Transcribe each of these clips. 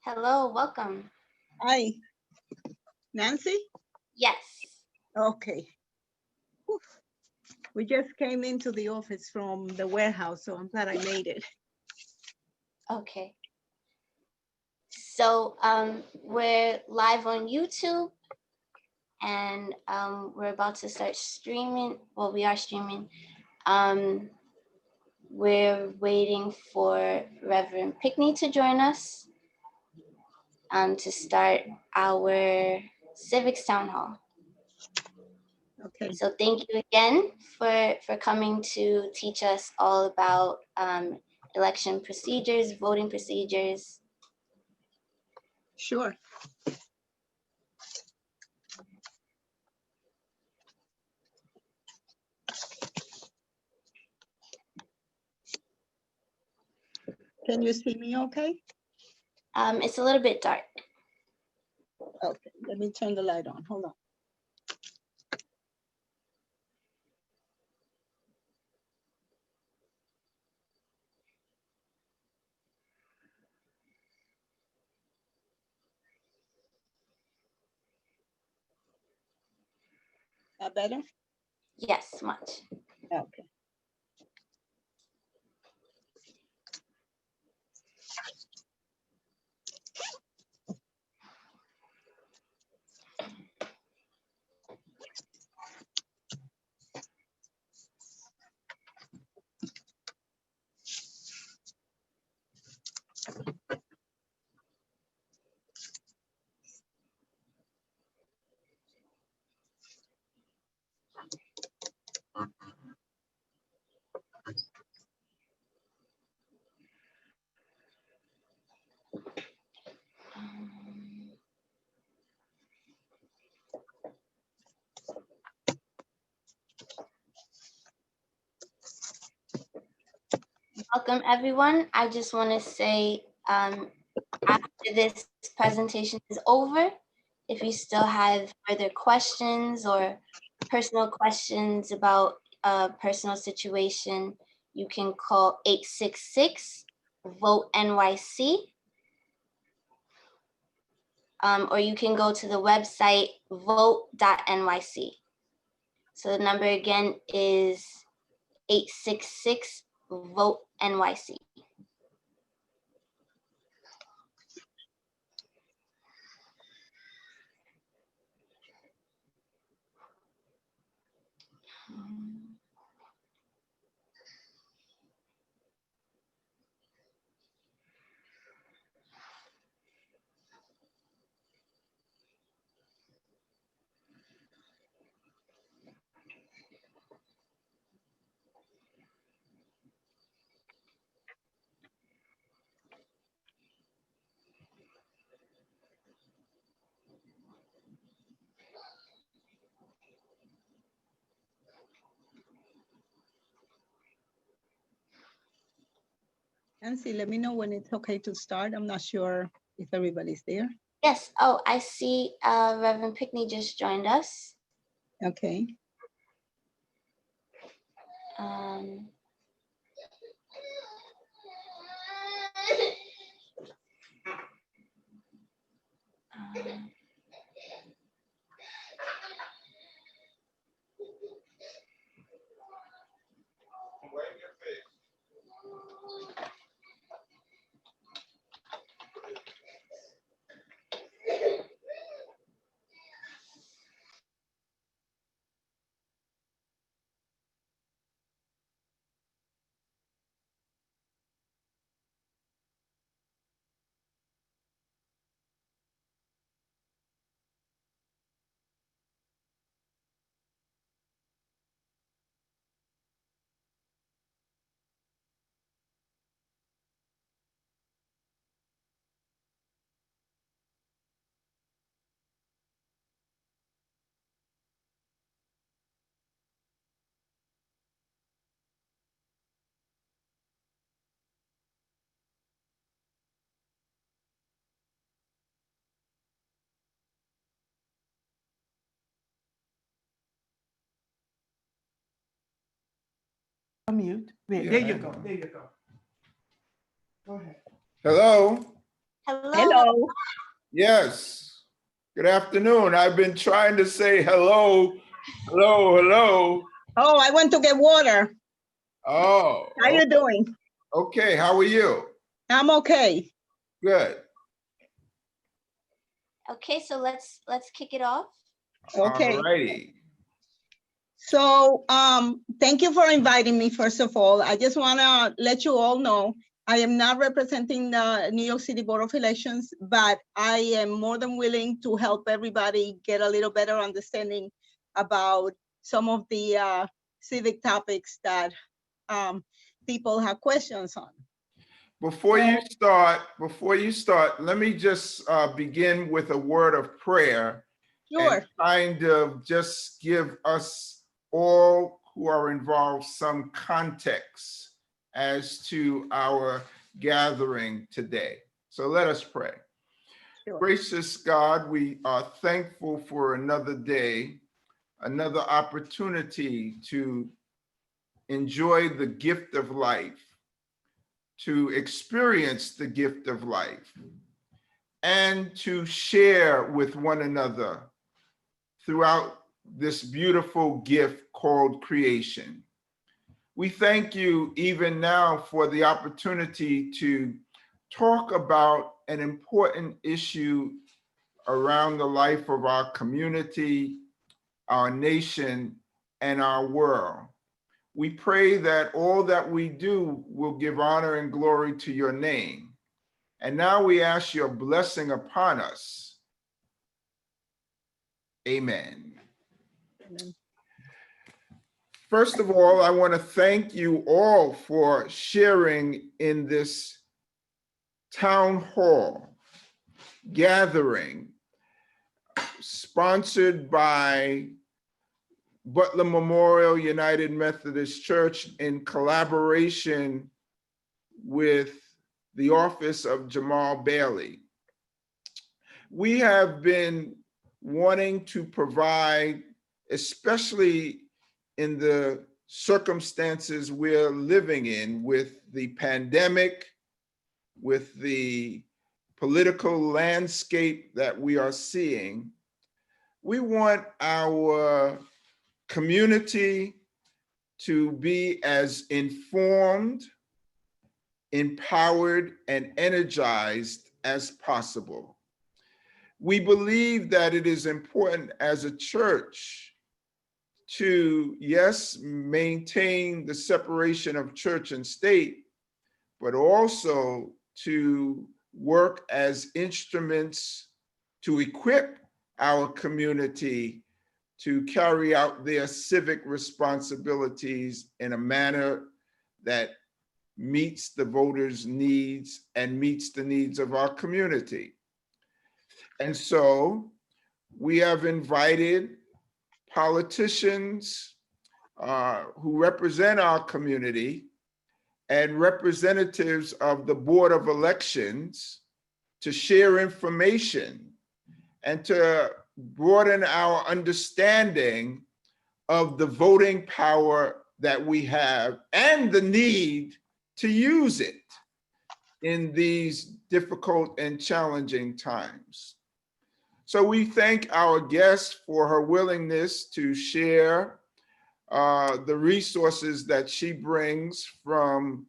Hello, welcome. Hi, Nancy? Yes. Okay. Whew. We just came into the office from the warehouse, so I'm glad I made it. Okay. So we're live on YouTube and we're about to start streaming. Well, we are streaming. We're waiting for Reverend Pickney to join us to start our Civics Town Hall. Okay. So thank you again for coming to teach us all about election procedures, voting procedures. Sure. Can you see me okay? It's a little bit dark. Okay, let me turn the light on. Hold on. Better? Yes, much. Okay. Welcome, everyone. I just want to say after this presentation is over, if you still have further questions or personal questions about a personal situation, you can call 866-VOTE-NYC. Or you can go to the website vote.nyc. So the number again is 866-VOTE-NYC. Nancy, let me know when it's okay to start. I'm not sure if everybody's there. Yes. Oh, I see Reverend Pickney just joined us. Okay. Um, Mute. There you go. There you go. Go ahead. Hello. Hello. Hello. Yes. Good afternoon. I've been trying to say hello, hello, hello. Oh, I went to get water. Oh, How you doing? okay. How are you? I'm okay. Good. Okay, so let's kick it off. Okay. All righty. So thank you for inviting me, first of all. I just want to let you all know I am not representing the New York City Board of Elections, but I am more than willing to help everybody get a little better understanding about some of the civic topics that people have questions on. Before you start, let me just begin with a word of prayer. Sure. And kind of just give us all who are involved some context as to our gathering today. So let us pray. Sure. Gracious God, we are thankful for another day, another opportunity to enjoy the gift of life, to experience the gift of life, and to share with one another throughout this beautiful gift called creation. We thank you even now for the opportunity to talk about an important issue around the life of our community, our nation, and our world. We pray that all that we do will give honor and glory to your name. And now we ask your blessing upon us. Amen. Amen. First of all, I want to thank you all for sharing in this town hall gathering sponsored by Butler Memorial United Methodist Church in collaboration with the office of Jamal Bailey. We have been wanting to provide, especially in the circumstances we're living in with the pandemic, with the political landscape that we are seeing, we want our community to be as informed, empowered, and energized as possible. We believe that it is important as a church to, yes, maintain the separation of church and state, but also to work as instruments to equip our community to carry out their civic responsibilities in a manner that meets the voters' needs and meets the needs of our community. And so we have invited politicians who represent our community and representatives of the Board of Elections to share information and to broaden our understanding of the voting power that we have and the need to use it in these difficult and challenging times. So we thank our guest for her willingness to share the resources that she brings from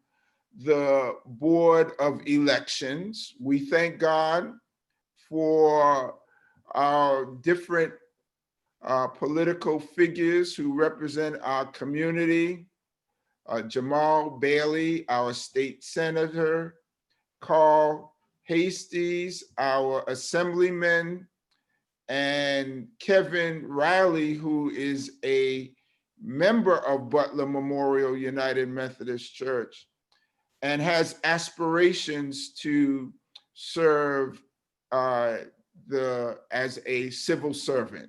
the Board of Elections. We thank God for our different political figures who represent our community. Jamal Bailey, our state senator, Carl Hastings, our assemblyman, and Kevin Riley, who is a member of Butler Memorial United Methodist Church and has aspirations to serve as a civil servant.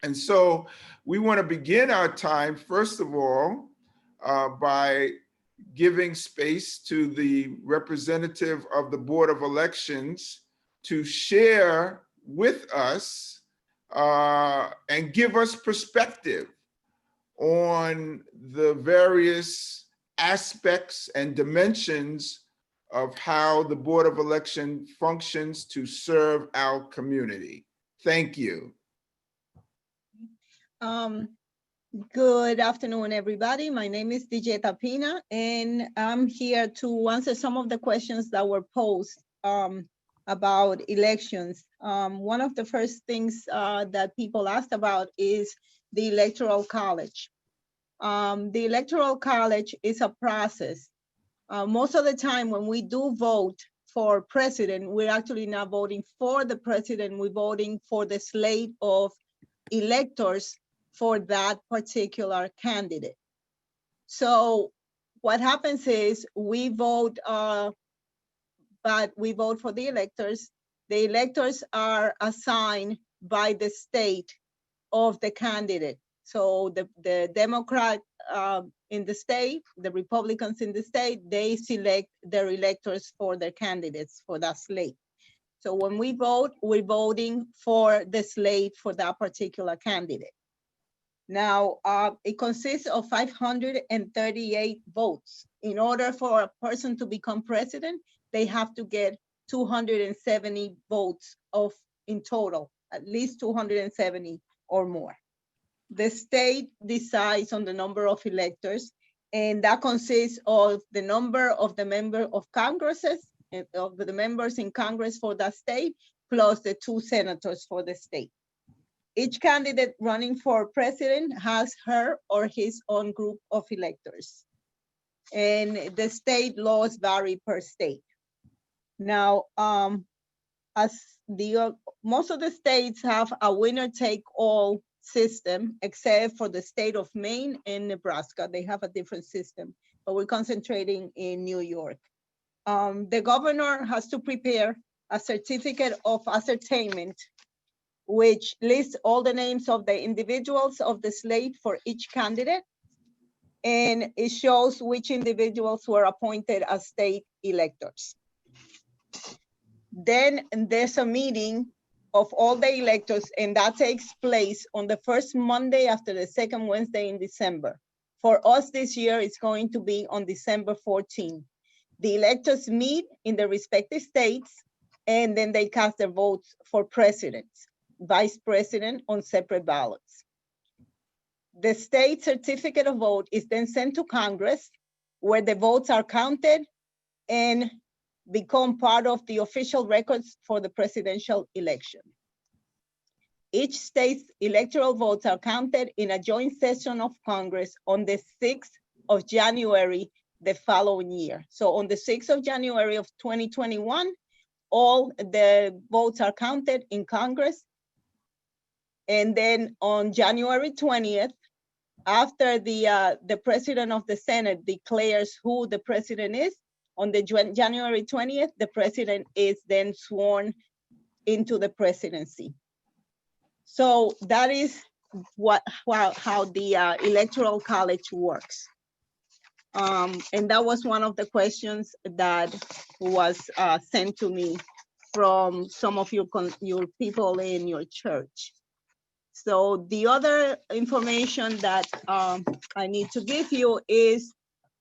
And so we want to begin our time, first of all, by giving space to the representative of the Board of Elections to share with us and give us perspective on the various aspects and dimensions of how the Board of Election functions to serve our community. Thank you. Good afternoon, everybody. My name is DJ Tapina, and I'm here to answer some of the questions that were posed about elections. One of the first things that people asked about is the Electoral College. The Electoral College is a process. Most of the time when we do vote for president, we're actually not voting for the president, we're voting for the slate of electors for that particular candidate. So what happens is we vote, but we vote for the electors. The electors are assigned by the state of the candidate. So the Democrat in the state, the Republicans in the state, they select their electors for their candidates for that slate. So when we vote, we're voting for the slate for that particular candidate. Now, it consists of 538 votes. In order for a person to become president, they have to get 270 votes in total, at least 270 or more. The state decides on the number of electors, and that consists of the number of the member of Congresses, of the members in Congress for that state, plus the 2 senators for the state. Each candidate running for president has her or his own group of electors. And the state laws vary per state. Now, as most of the states have a winner-take-all system, except for the state of Maine and Nebraska. They have a different system, but we're concentrating in New York. The governor has to prepare a certificate of ascertainment, which lists all the names of the individuals of the slate for each candidate. And it shows which individuals were appointed as state electors. Then there's a meeting of all the electors, and that takes place on the first Monday after the second Wednesday in December. For us this year, it's going to be on December 14. The electors meet in the respective states, and then they cast their votes for president, vice president on separate ballots. The state certificate of vote is then sent to Congress, where the votes are counted and become part of the official records for the presidential election. Each state's electoral votes are counted in a joint session of Congress on the 6th of January the following year. So on the 6th of January of 2021, all the votes are counted in Congress. And then on January 20th, after the president of the Senate declares who the president is, on the January 20th, the president is then sworn into the presidency. So that is how the Electoral College works. And that was one of the questions that was sent to me from some of your people in your church. So the other information that I need to give you is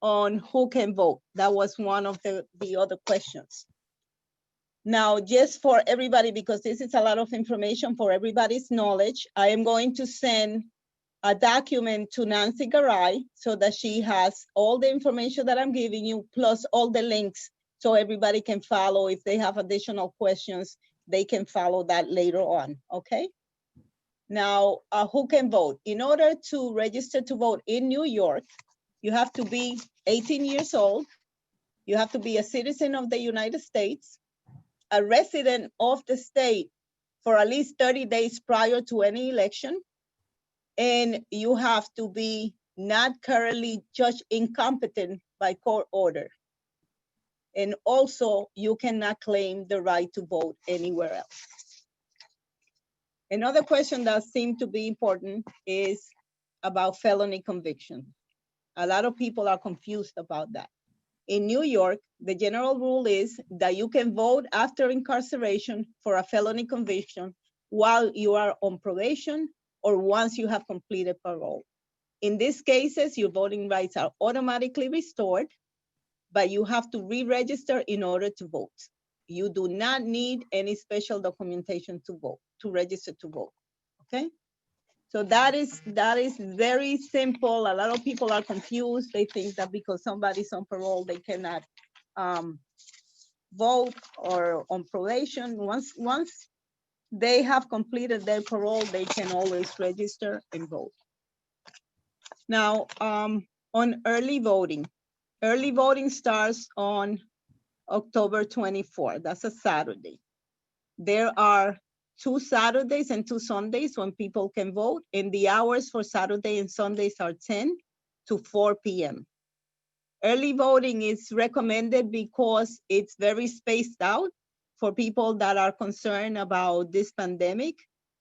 on who can vote. That was one of the other questions. Now, just for everybody, because this is a lot of information for everybody's knowledge, I am going to send a document to Nancy Garay so that she has all the information that I'm giving you, plus all the links, so everybody can follow. If they have additional questions, they can follow that later on, okay? Now, who can vote? In order to register to vote in New York, you have to be 18 years old. You have to be a citizen of the United States, a resident of the state for at least 30 days prior to any election, and you have to be not currently judged incompetent by court order. And also, you cannot claim the right to vote anywhere else. Another question that seemed to be important is about felony conviction. A lot of people are confused about that. In New York, the general rule is that you can vote after incarceration for a felony conviction while you are on probation or once you have completed parole. In these cases, your voting rights are automatically restored. but you have to re-register in order to vote. You do not need any special documentation to vote, to register to vote, okay? So that is very simple. A lot of people are confused. They think that because somebody's on parole, they cannot vote or on probation. Once they have completed their parole, they can always register and vote. Now, on early voting starts on October 24th. That's a Saturday. There are 2 Saturdays and 2 Sundays when people can vote, and the hours for Saturday and Sundays are 10 to 4 p.m. Early voting is recommended because it's very spaced out for people that are concerned about this pandemic.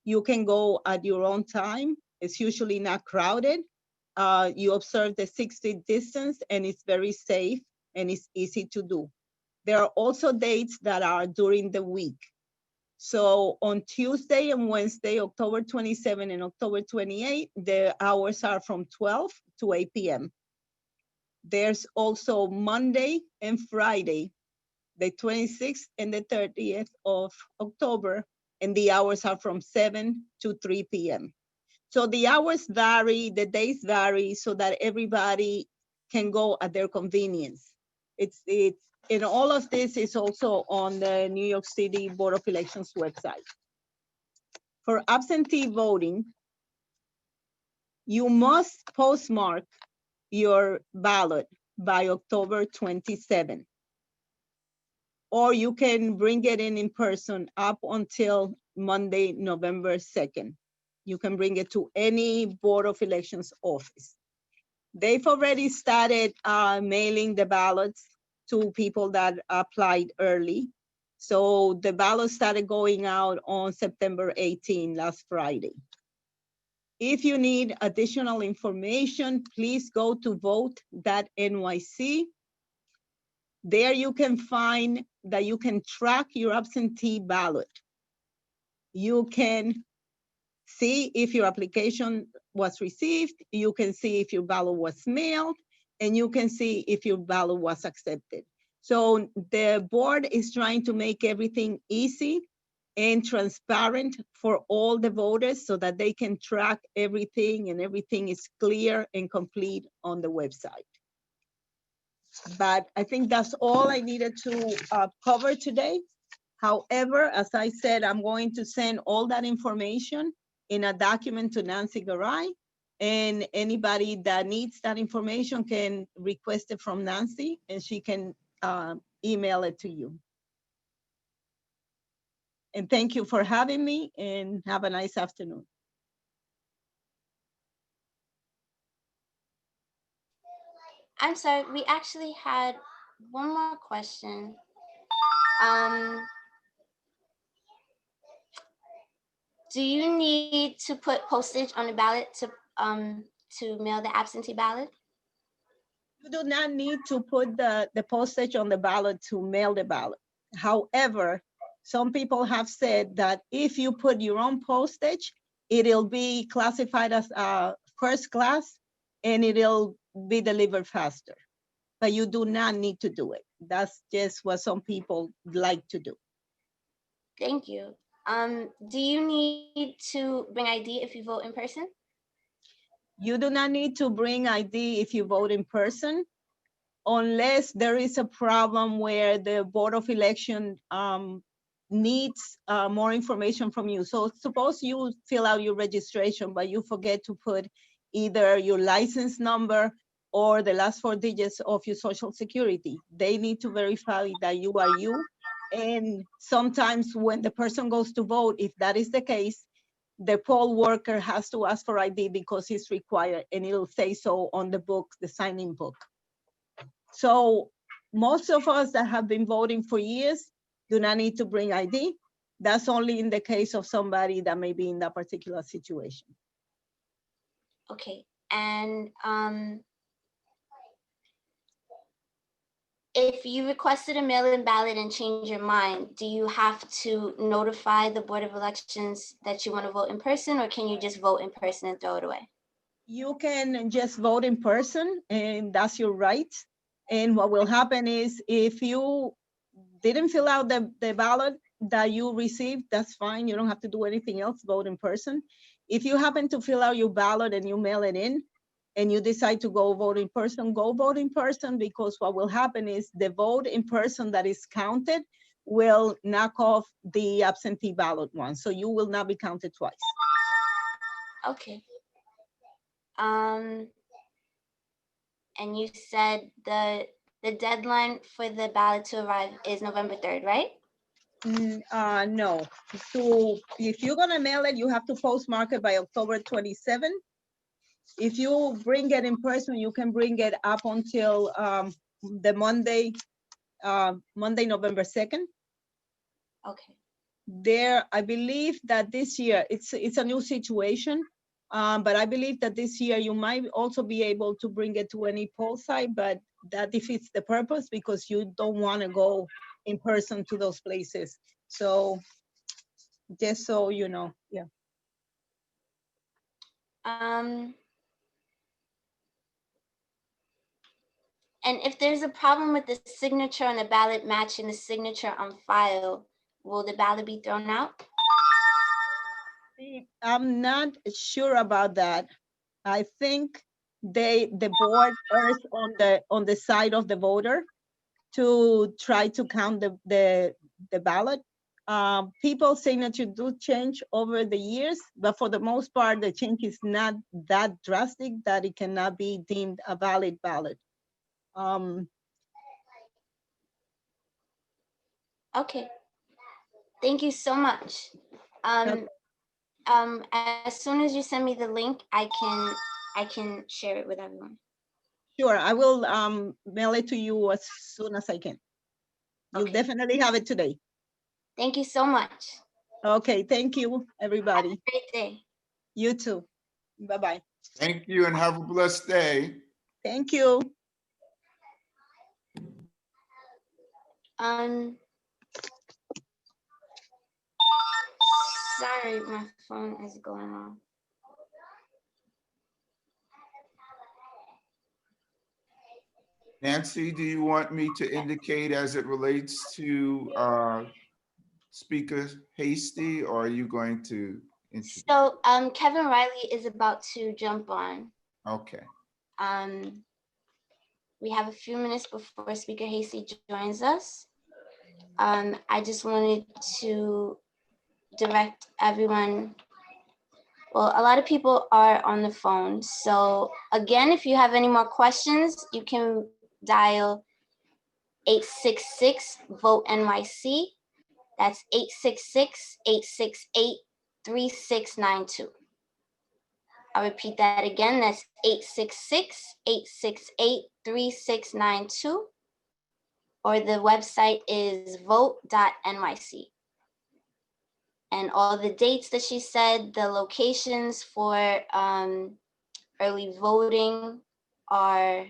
You can go at your own time. It's usually not crowded. You observe the 6 feet distance, and it's very safe and it's easy to do. There are also dates that are during the week. So on Tuesday and Wednesday, October 27 and October 28, the hours are from 12 to 8 p.m. There's also Monday and Friday, the 26th and the 30th of October, and the hours are from 7 to 3 p.m. So the hours vary, the days vary, so that everybody can go at their convenience. And all of this is also on the New York City Board of Elections website. For absentee voting, you must postmark your ballot by October 27. Or you can bring it in person up until Monday, November 2nd. You can bring it to any Board of Elections office. They've already started mailing the ballots to people that applied early. So the ballots started going out on September 18, last Friday. If you need additional information, please go to vote.nyc. There you can find that you can track your absentee ballot. You can see if your application was received, you can see if your ballot was mailed, and you can see if your ballot was accepted. So the board is trying to make everything easy and transparent for all the voters so that they can track everything and everything is clear and complete on the website. But I think that's all I needed to cover today. However, as I said, I'm going to send all that information in a document to Nancy Garay, and anybody that needs that information can request it from Nancy and she can email it to you. And thank you for having me and have a nice afternoon. I'm sorry, we actually had one more question. Do you need to put postage on the ballot to mail the absentee ballot? You do not need to put the postage on the ballot to mail the ballot. However, some people have said that if you put your own postage, it'll be classified as first class and it'll be delivered faster. But you do not need to do it. That's just what some people like to do. Thank you. Do you need to bring ID if you vote in person? You do not need to bring ID if you vote in person, unless there is a problem where the Board of Election needs more information from you. So suppose you fill out your registration, but you forget to put either your license number or the last 4 digits of your Social Security. They need to verify that you are you. And sometimes when the person goes to vote, if that is the case, the poll worker has to ask for ID because it's required, and it'll say so on the book, the sign-in book. So most of us that have been voting for years do not need to bring ID. That's only in the case of somebody that may be in that particular situation. Okay, and if you requested a mail-in ballot and change your mind, do you have to notify the Board of Elections that you want to vote in person, or can you just vote in person and throw it away? You can just vote in person, and that's your right. And what will happen is if you didn't fill out the ballot that you received, that's fine. You don't have to do anything else, vote in person. If you happen to fill out your ballot and you mail it in and you decide to go vote in person, go vote in person, because what will happen is the vote in person that is counted will knock off the absentee ballot one. So you will not be counted twice. Okay. And you said the deadline for the ballot to arrive is November 3rd, right? No. So if you're gonna mail it, you have to postmark it by October 27th. If you bring it in person, you can bring it up until the Monday, November 2nd. Okay. There, I believe that this year, it's a new situation, but I believe that this year you might also be able to bring it to any poll site, but that defeats the purpose because you don't want to go in person to those places. So just so you know, yeah. And if there's a problem with the signature on the ballot matching the signature on file, will the ballot be thrown out? I'm not sure about that. I think the board errs on the side of the voter to try to count the ballot. People's signature do change over the years, but for the most part, the change is not that drastic that it cannot be deemed a valid ballot. Okay. Thank you so much. Okay. As soon as you send me the link, I can share it with everyone. Sure, I will mail it to you as soon as I can. You'll Okay. definitely have it today. Thank you so much. Okay, thank you, everybody. Have a great day. You too. Bye-bye. Thank you and have a blessed day. Thank you. Sorry, my phone is going off. Nancy, do you want me to indicate as it relates to Speaker Hasty, or are you going to introduce? So Kevin Riley is about to jump on. Okay. We have a few minutes before Speaker Hasty joins us. I just wanted to direct everyone. Well, a lot of people are on the phone. So again, if you have any more questions, you can dial 866-VOTE-NYC. That's 866-868-3692. I'll repeat that again. That's 866-868-3692. Or the website is vote.nyc. And all the dates that she said, the locations for early voting are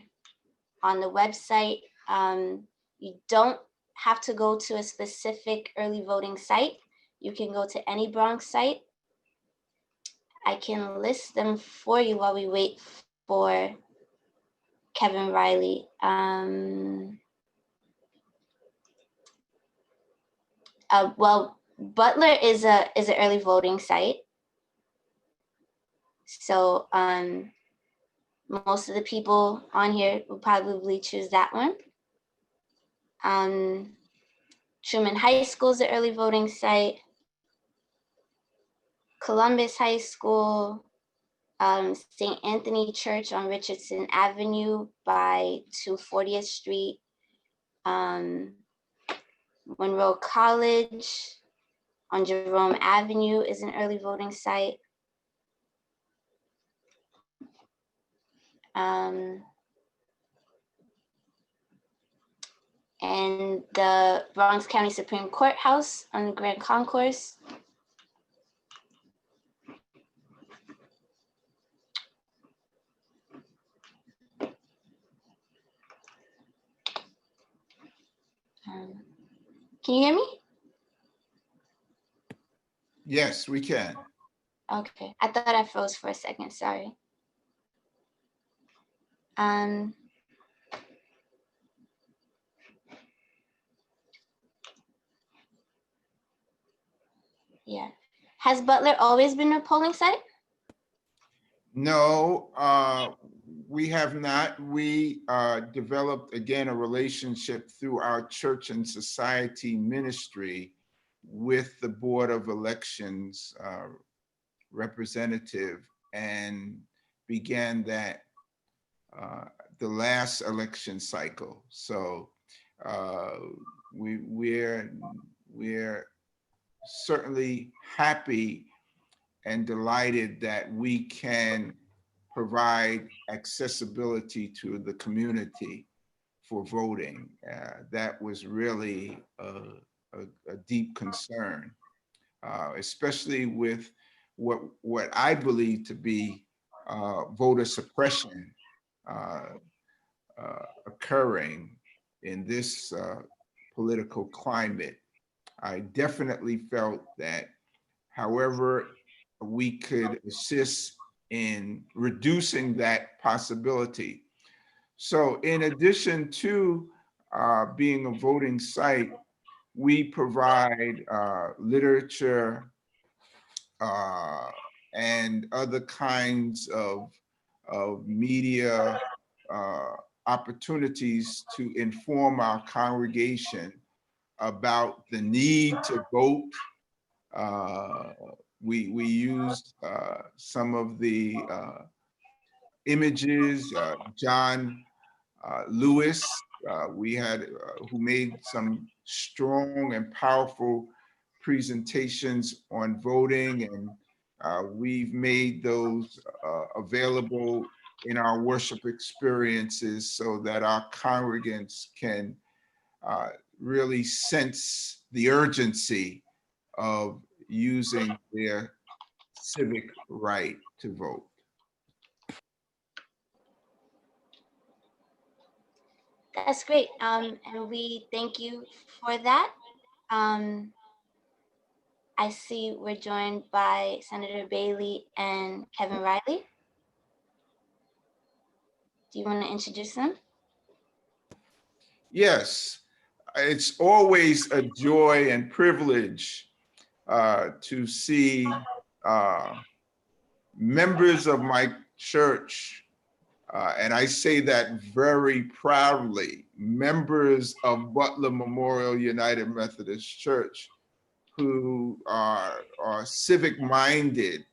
on the website. You don't have to go to a specific early voting site. You can go to any Bronx site. I can list them for you while we wait for Kevin Riley. Well, Butler is an early voting site. So most of the people on here will probably choose that one. Truman High School is an early voting site. Columbus High School, St. Anthony Church on Richardson Avenue by 240th Street. Monroe College on Jerome Avenue is an early voting site. And the Bronx County Supreme Court House on the Grand Concourse. Can you hear me? Yes, we can. Okay, I thought I froze for a second, sorry. Yeah. Has Butler always been a polling site? No, we have not. We developed, again, a relationship through our church and society ministry with the Board of Elections representative, and began that the last election cycle. So we're certainly happy and delighted that we can provide accessibility to the community for voting. That was really a deep concern, especially with what I believe to be voter suppression occurring in this political climate. I definitely felt that however we could assist in reducing that possibility. So in addition to being a voting site, we provide literature and other kinds of media opportunities to inform our congregation about the need to vote. We used some of the images, John Lewis, we had who made some strong and powerful presentations on voting, and we've made those available in our worship experiences so that our congregants can really sense the urgency of using their civic right to vote. That's great. And we thank you for that. I see we're joined by Senator Bailey and Kevin Riley. Do you want to introduce them? Yes, it's always a joy and privilege to see members of my church, and I say that very proudly, members of Butler Memorial United Methodist Church who are civic-minded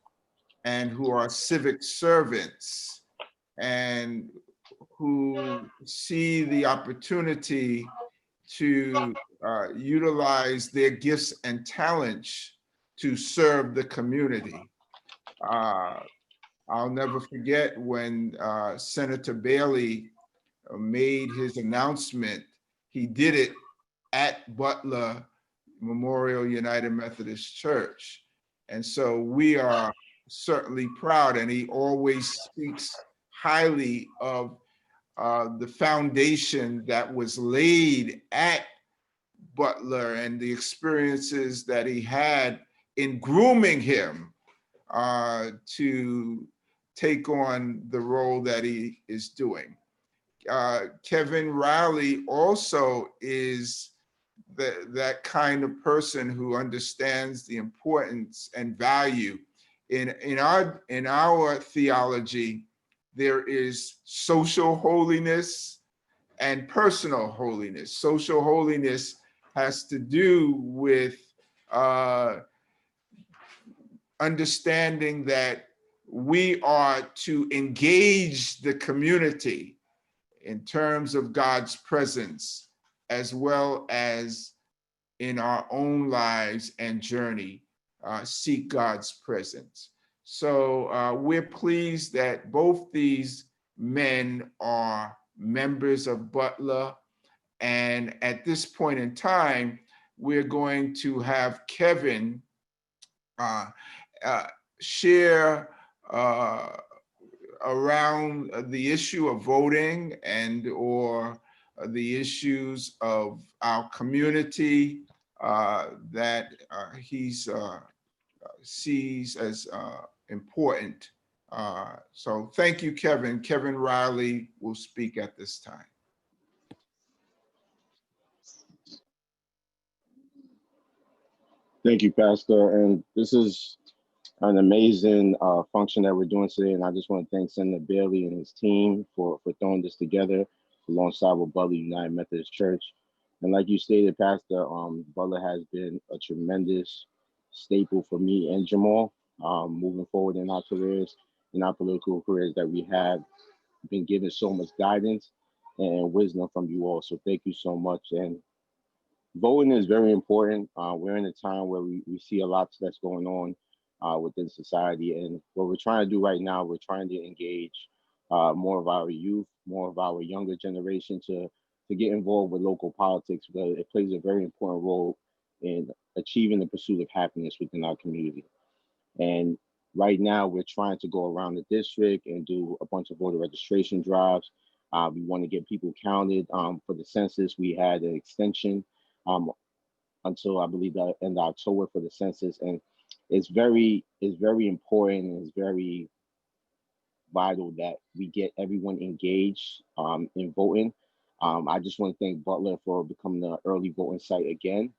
and who are civic servants and who see the opportunity to utilize their gifts and talents to serve the community. I'll never forget when Senator Bailey made his announcement. He did it at Butler Memorial United Methodist Church. And so we are certainly proud, and he always speaks highly of the foundation that was laid at Butler and the experiences that he had in grooming him to take on the role that he is doing. Kevin Riley also is that kind of person who understands the importance and value. In our theology, there is social holiness and personal holiness. Social holiness has to do with understanding that we are to engage the community in terms of God's presence, as well as in our own lives and journey, seek God's presence. So we're pleased that both these men are members of Butler. And at this point in time, we're going to have Kevin share around the issue of voting and or the issues of our community that he sees as important. So thank you, Kevin. Kevin Riley will speak at this time. Thank you, Pastor. And this is an amazing function that we're doing today. And I just want to thank Senator Bailey and his team for throwing this together alongside with Butler United Methodist Church. And like you stated, Pastor, Butler has been a tremendous staple for me and Jamal moving forward in our careers, in our political careers, that we have been given so much guidance and wisdom from you all. So thank you so much. And voting is very important. We're in a time where we see a lot that's going on within society. And what we're trying to do right now, we're trying to engage more of our youth, more of our younger generation to get involved with local politics, because it plays a very important role in achieving the pursuit of happiness within our community. And right now we're trying to go around the district and do a bunch of voter registration drives. We want to get people counted. For the census, we had an extension until I believe the end of October for the census. And it's very important, and it's very vital that we get everyone engaged in voting. I just want to thank Butler for becoming the early voting site again.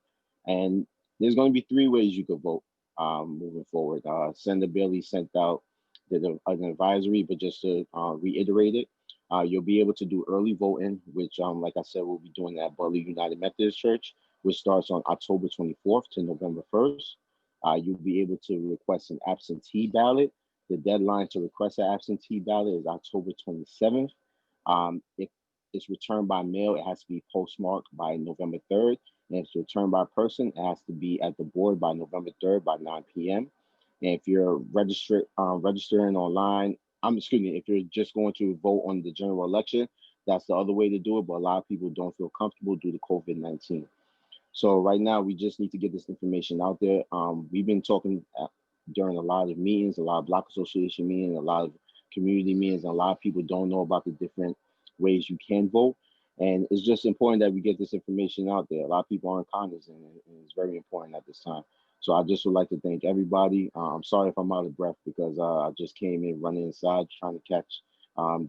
And there's going to be 3 ways you could vote moving forward. Senator Bailey sent out an advisory, but just to reiterate it, you'll be able to do early voting, which, like I said, we'll be doing at Butler United Methodist Church, which starts on October 24th to November 1st. You'll be able to request an absentee ballot. The deadline to request an absentee ballot is October 27th. If it's returned by mail, it has to be postmarked by November 3rd. And if it's returned by person, it has to be at the board by November 3rd by 9 p.m. And if you're registering online, if you're just going to vote on the general election, that's the other way to do it. But a lot of people don't feel comfortable due to COVID-19. So right now, we just need to get this information out there. We've been talking during a lot of meetings, a lot of block association meetings, a lot of community meetings, and a lot of people don't know about the different ways you can vote. And it's just important that we get this information out there. A lot of people aren't cognizant, and it's very important at this time. So I just would like to thank everybody. I'm sorry if I'm out of breath because I just came in running inside trying to catch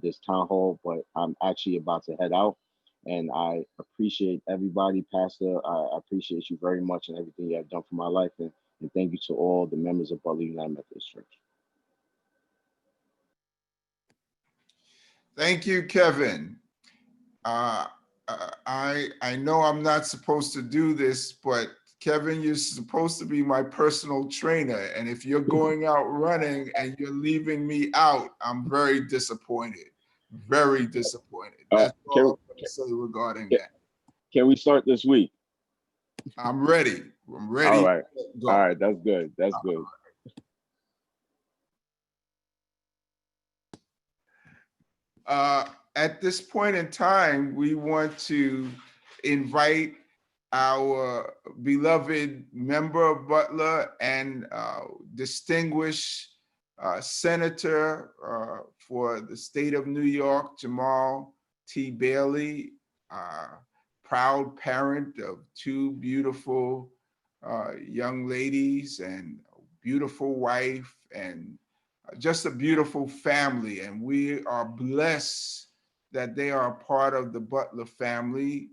this town hall, but I'm actually about to head out. And I appreciate everybody, Pastor. I appreciate you very much and everything you have done for my life. And thank you to all the members of Butler United Methodist Church. Thank you, Kevin. I know I'm not supposed to do this, but Kevin, you're supposed to be my personal trainer. And if you're going out running and you're leaving me out, I'm very disappointed. Very disappointed. That's all I'm going to say regarding that. Can we start this week? I'm ready. I'm ready. All right. All right. That's good. That's good. At this point in time, we want to invite our beloved member of Butler and distinguished senator for the state of New York, Jamal T Bailey, proud parent of 2 beautiful young ladies and a beautiful wife and just a beautiful family. And we are blessed that they are a part of the Butler family.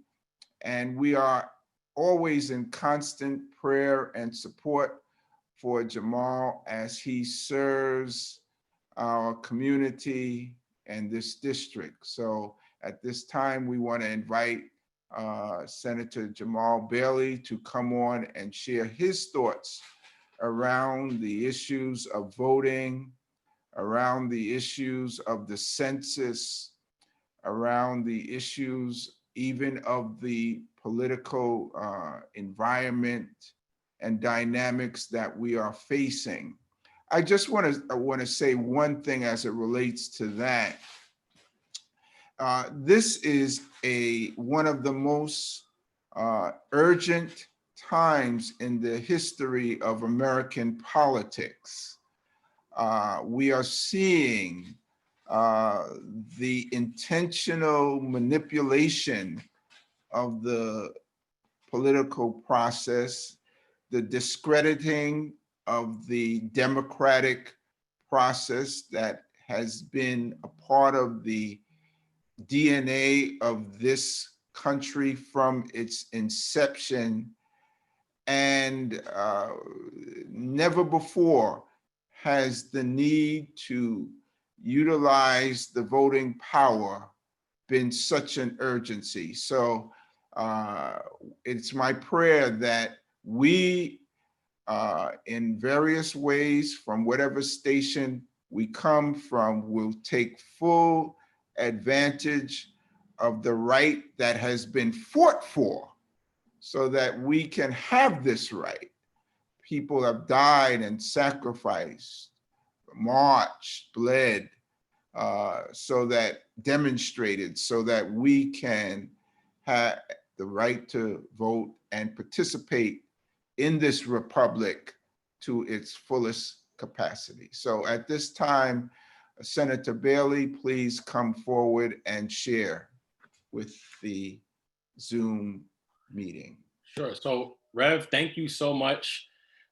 And we are always in constant prayer and support for Jamal as he serves our community and this district. So at this time, we want to invite Senator Jamal Bailey to come on and share his thoughts around the issues of voting, around the issues of the census, around the issues even of the political environment and dynamics that we are facing. I just want to say one thing as it relates to that. This is one of the most urgent times in the history of American politics. We are seeing the intentional manipulation of the political process, the discrediting of the democratic process that has been a part of the DNA of this country from its inception. And never before has the need to utilize the voting power been such an urgency. So it's my prayer that we, in various ways, from whatever station we come from, will take full advantage of the right that has been fought for so that we can have this right. People have died and sacrificed, marched, bled, demonstrated so that we can have the right to vote and participate in this republic to its fullest capacity. So at this time, Senator Bailey, please come forward and share with the Zoom meeting. Sure. So Rev, thank you so much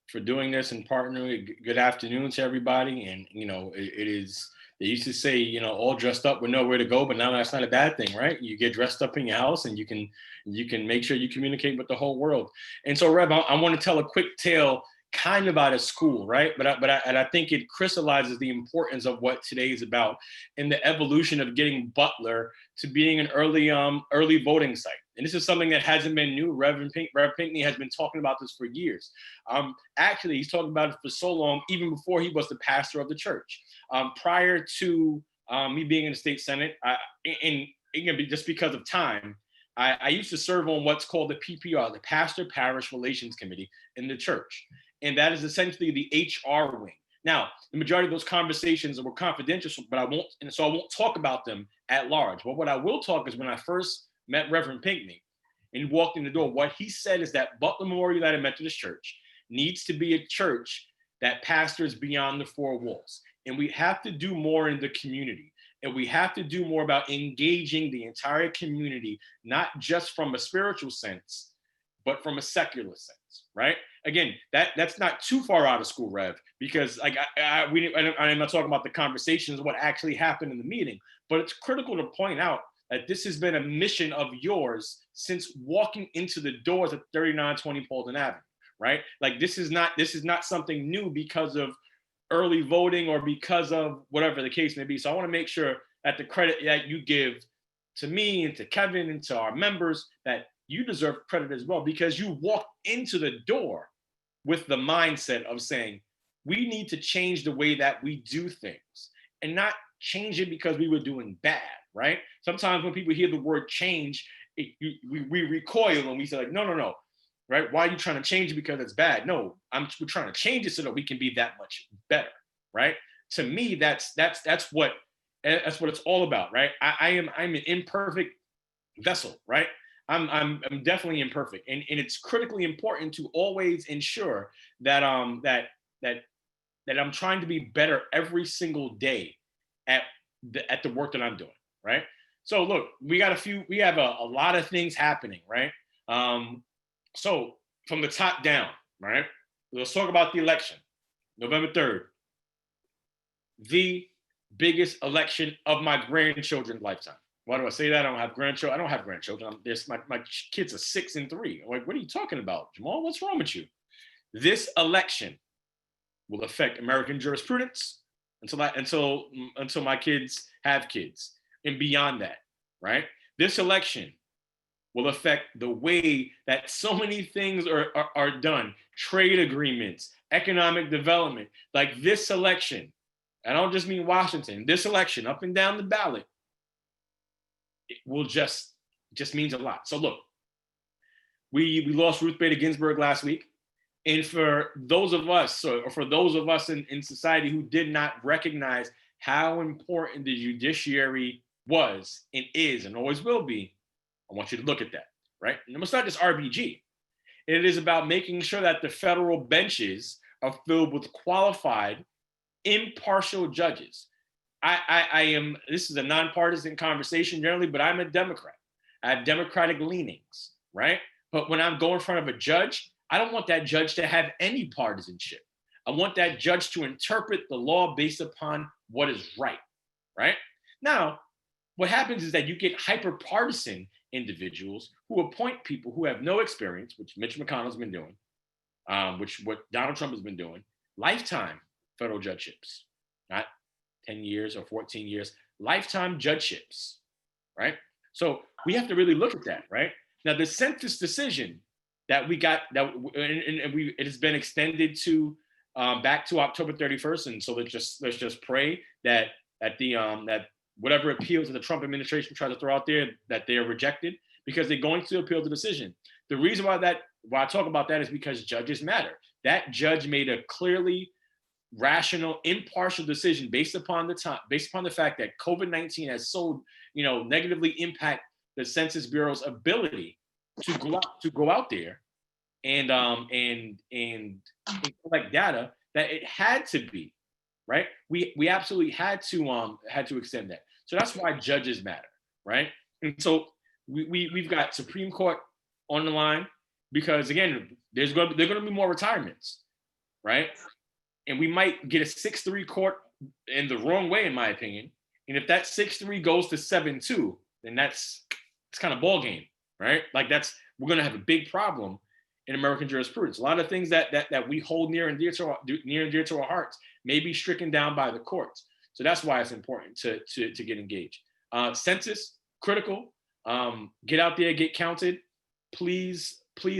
for doing this and partnering. Good afternoon to everybody. And, you know, it is, they used to say, you know, all dressed up with nowhere to go, but now that's not a bad thing, right? You get dressed up in your house and you can make sure you communicate with the whole world. And so Rev, I want to tell a quick tale kind of out of school, right? But I think it crystallizes the importance of what today is about in the evolution of getting Butler to being an early voting site. And this is something that hasn't been new. Rev Pinckney has been talking about this for years. Actually, he's talking about it for so long, even before he was the pastor of the church. Prior to me being in the state Senate, just because of time, I used to serve on what's called the PPR, the Pastor Parish Relations Committee in the church. And that is essentially the HR wing. Now, the majority of those conversations were confidential, but I won't talk about them at large. But what I will talk is when I first met Reverend Pinckney and walked in the door, what he said is that Butler Memorial United Methodist Church needs to be a church that pastors beyond the four walls. And we have to do more in the community. And we have to do more about engaging the entire community, not just from a spiritual sense, but from a secular sense, right? Again, that's not too far out of school, Rev, because like I'm not talking about the conversations, what actually happened in the meeting, but it's critical to point out that this has been a mission of yours since walking into the doors at 3920 Polden Avenue, right? Like this is not something new because of early voting or because of whatever the case may be. So I want to make sure that the credit that you give to me and to Kevin and to our members, that you deserve credit as well, because you walked into the door with the mindset of saying, we need to change the way that we do things and not change it because we were doing bad, right? Sometimes when people hear the word change, we recoil and we say like, no, right? Why are you trying to change it because it's bad? No, we're trying to change it so that we can be that much better, right? To me, that's what it's all about, right? I'm an imperfect vessel, right? I'm definitely imperfect, and it's critically important to always ensure that that I'm trying to be better every single day at the work that I'm doing, right? So look, we have a lot of things happening, right? So from the top down, right? Let's talk about the election, November 3rd, the biggest election of my grandchildren's lifetime. Why do I say that? I don't have grandchildren. My kids are 6 and 3. I'm like, what are you talking about, Jamal? What's wrong with you? This election will affect American jurisprudence until my kids have kids and beyond that, right? This election will affect the way that so many things are done, trade agreements, economic development. Like this election, I don't just mean Washington, this election up and down the ballot, it will just means a lot. So look, we lost Ruth Bader Ginsburg last week. And for those of us in society who did not recognize how important the judiciary was and is and always will be, I want you to look at that, right? And it's not just RBG. It is about making sure that the federal benches are filled with qualified, impartial judges. This is a nonpartisan conversation generally, but I'm a Democrat. I have Democratic leanings, right? But when I'm going in front of a judge, I don't want that judge to have any partisanship. I want that judge to interpret the law based upon what is right? Now, what happens is that you get hyper-partisan individuals who appoint people who have no experience, which Mitch McConnell's been doing, which what Donald Trump has been doing, lifetime federal judgeships, not 10 years or 14 years, lifetime judgeships, right? So we have to really look at that, right? Now, the census decision that we got, it has been extended to back to October 31st, and so let's just pray that that whatever appeals that the Trump administration tries to throw out there, that they are rejected, because they're going to appeal the decision. The reason why I talk about that is because judges matter. That judge made a clearly rational, impartial decision based upon the fact that COVID-19 has so negatively impact the Census Bureau's ability to go out there and collect data, that it had to be right. We absolutely had to extend that. So that's why judges matter, right? And so we've got Supreme Court on the line, because again, there are going to be more retirements, right? And we might get a 6-3 court in the wrong way, in my opinion. And if that 6-3 goes to 7-2, then it's kind of ball game, right? Like we're going to have a big problem in American jurisprudence. A lot of things that we hold near and dear to our hearts may be stricken down by the courts. So that's why it's important to get engaged. Census, critical. Get out there, get counted. Please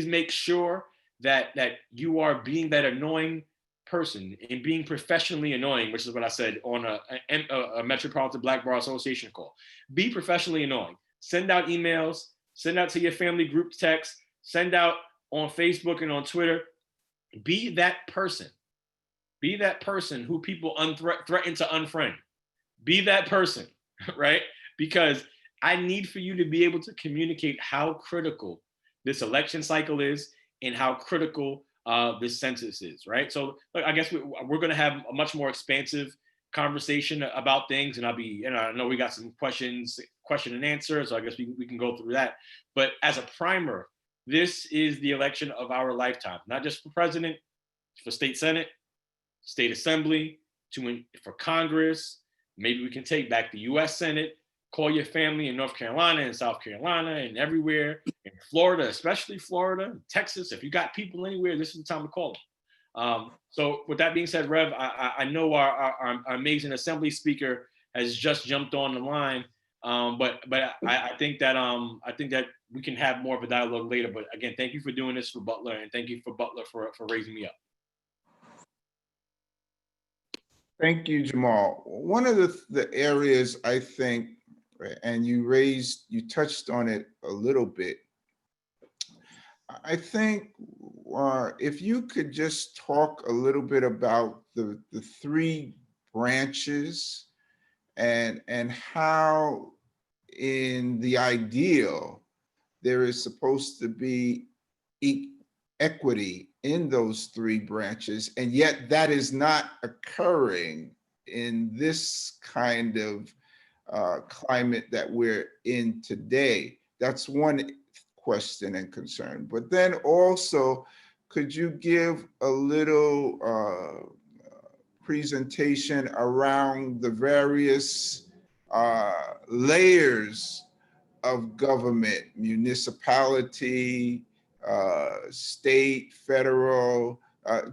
make sure that you are being that annoying person and being professionally annoying, which is what I said on a Metropolitan Black Bar Association call. Be professionally annoying. Send out emails, send out to your family group text, send out on Facebook and on Twitter. Be that person. Be that person who people threaten to unfriend. Be that person, right? Because I need for you to be able to communicate how critical this election cycle is and how critical this census is, right? So look, I guess we're going to have a much more expansive conversation about things, and I know we got some question and answer, so I guess we can go through that. But as a primer, this is the election of our lifetime, not just for president, for state senate, state assembly, for Congress. Maybe we can take back the U.S. Senate. Call your family in North Carolina and South Carolina and everywhere, in Florida, especially Florida, Texas. If you got people anywhere, this is the time to call them. So with that being said, Rev, I know our amazing assembly speaker has just jumped on the line, but I think that we can have more of a dialogue later. But again, thank you for doing this for Butler, and thank you for Butler for raising me up. Thank you, Jamal. One of the areas I think, and you touched on it a little bit, I think if you could just talk a little bit about the three branches and how in the ideal there is supposed to be equity in those three branches, and yet that is not occurring in this kind of climate that we're in today. That's one question and concern. But then also, could you give a little presentation around the various layers of government, municipality, state, federal,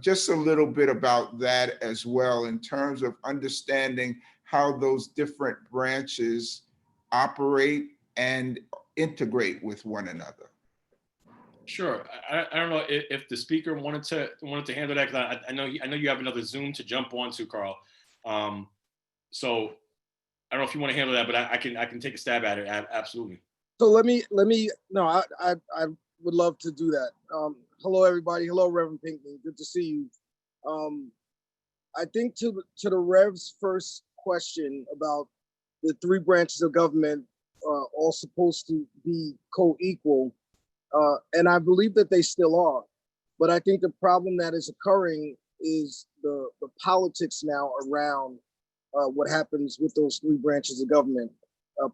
just a little bit about that as well, in terms of understanding how those different branches operate and integrate with one another. Sure. I don't know if the speaker wanted to handle that, because I know you have another Zoom to jump onto, Carl. So I don't know if you want to handle that, but I can take a stab at it. Absolutely. So let me. No, I would love to do that. Hello, everybody. Hello, Reverend Pinckney. Good to see you. I think to the Rev's first question about the three branches of government all supposed to be co-equal, and I believe that they still are. But I think the problem that is occurring is the politics now around what happens with those three branches of government,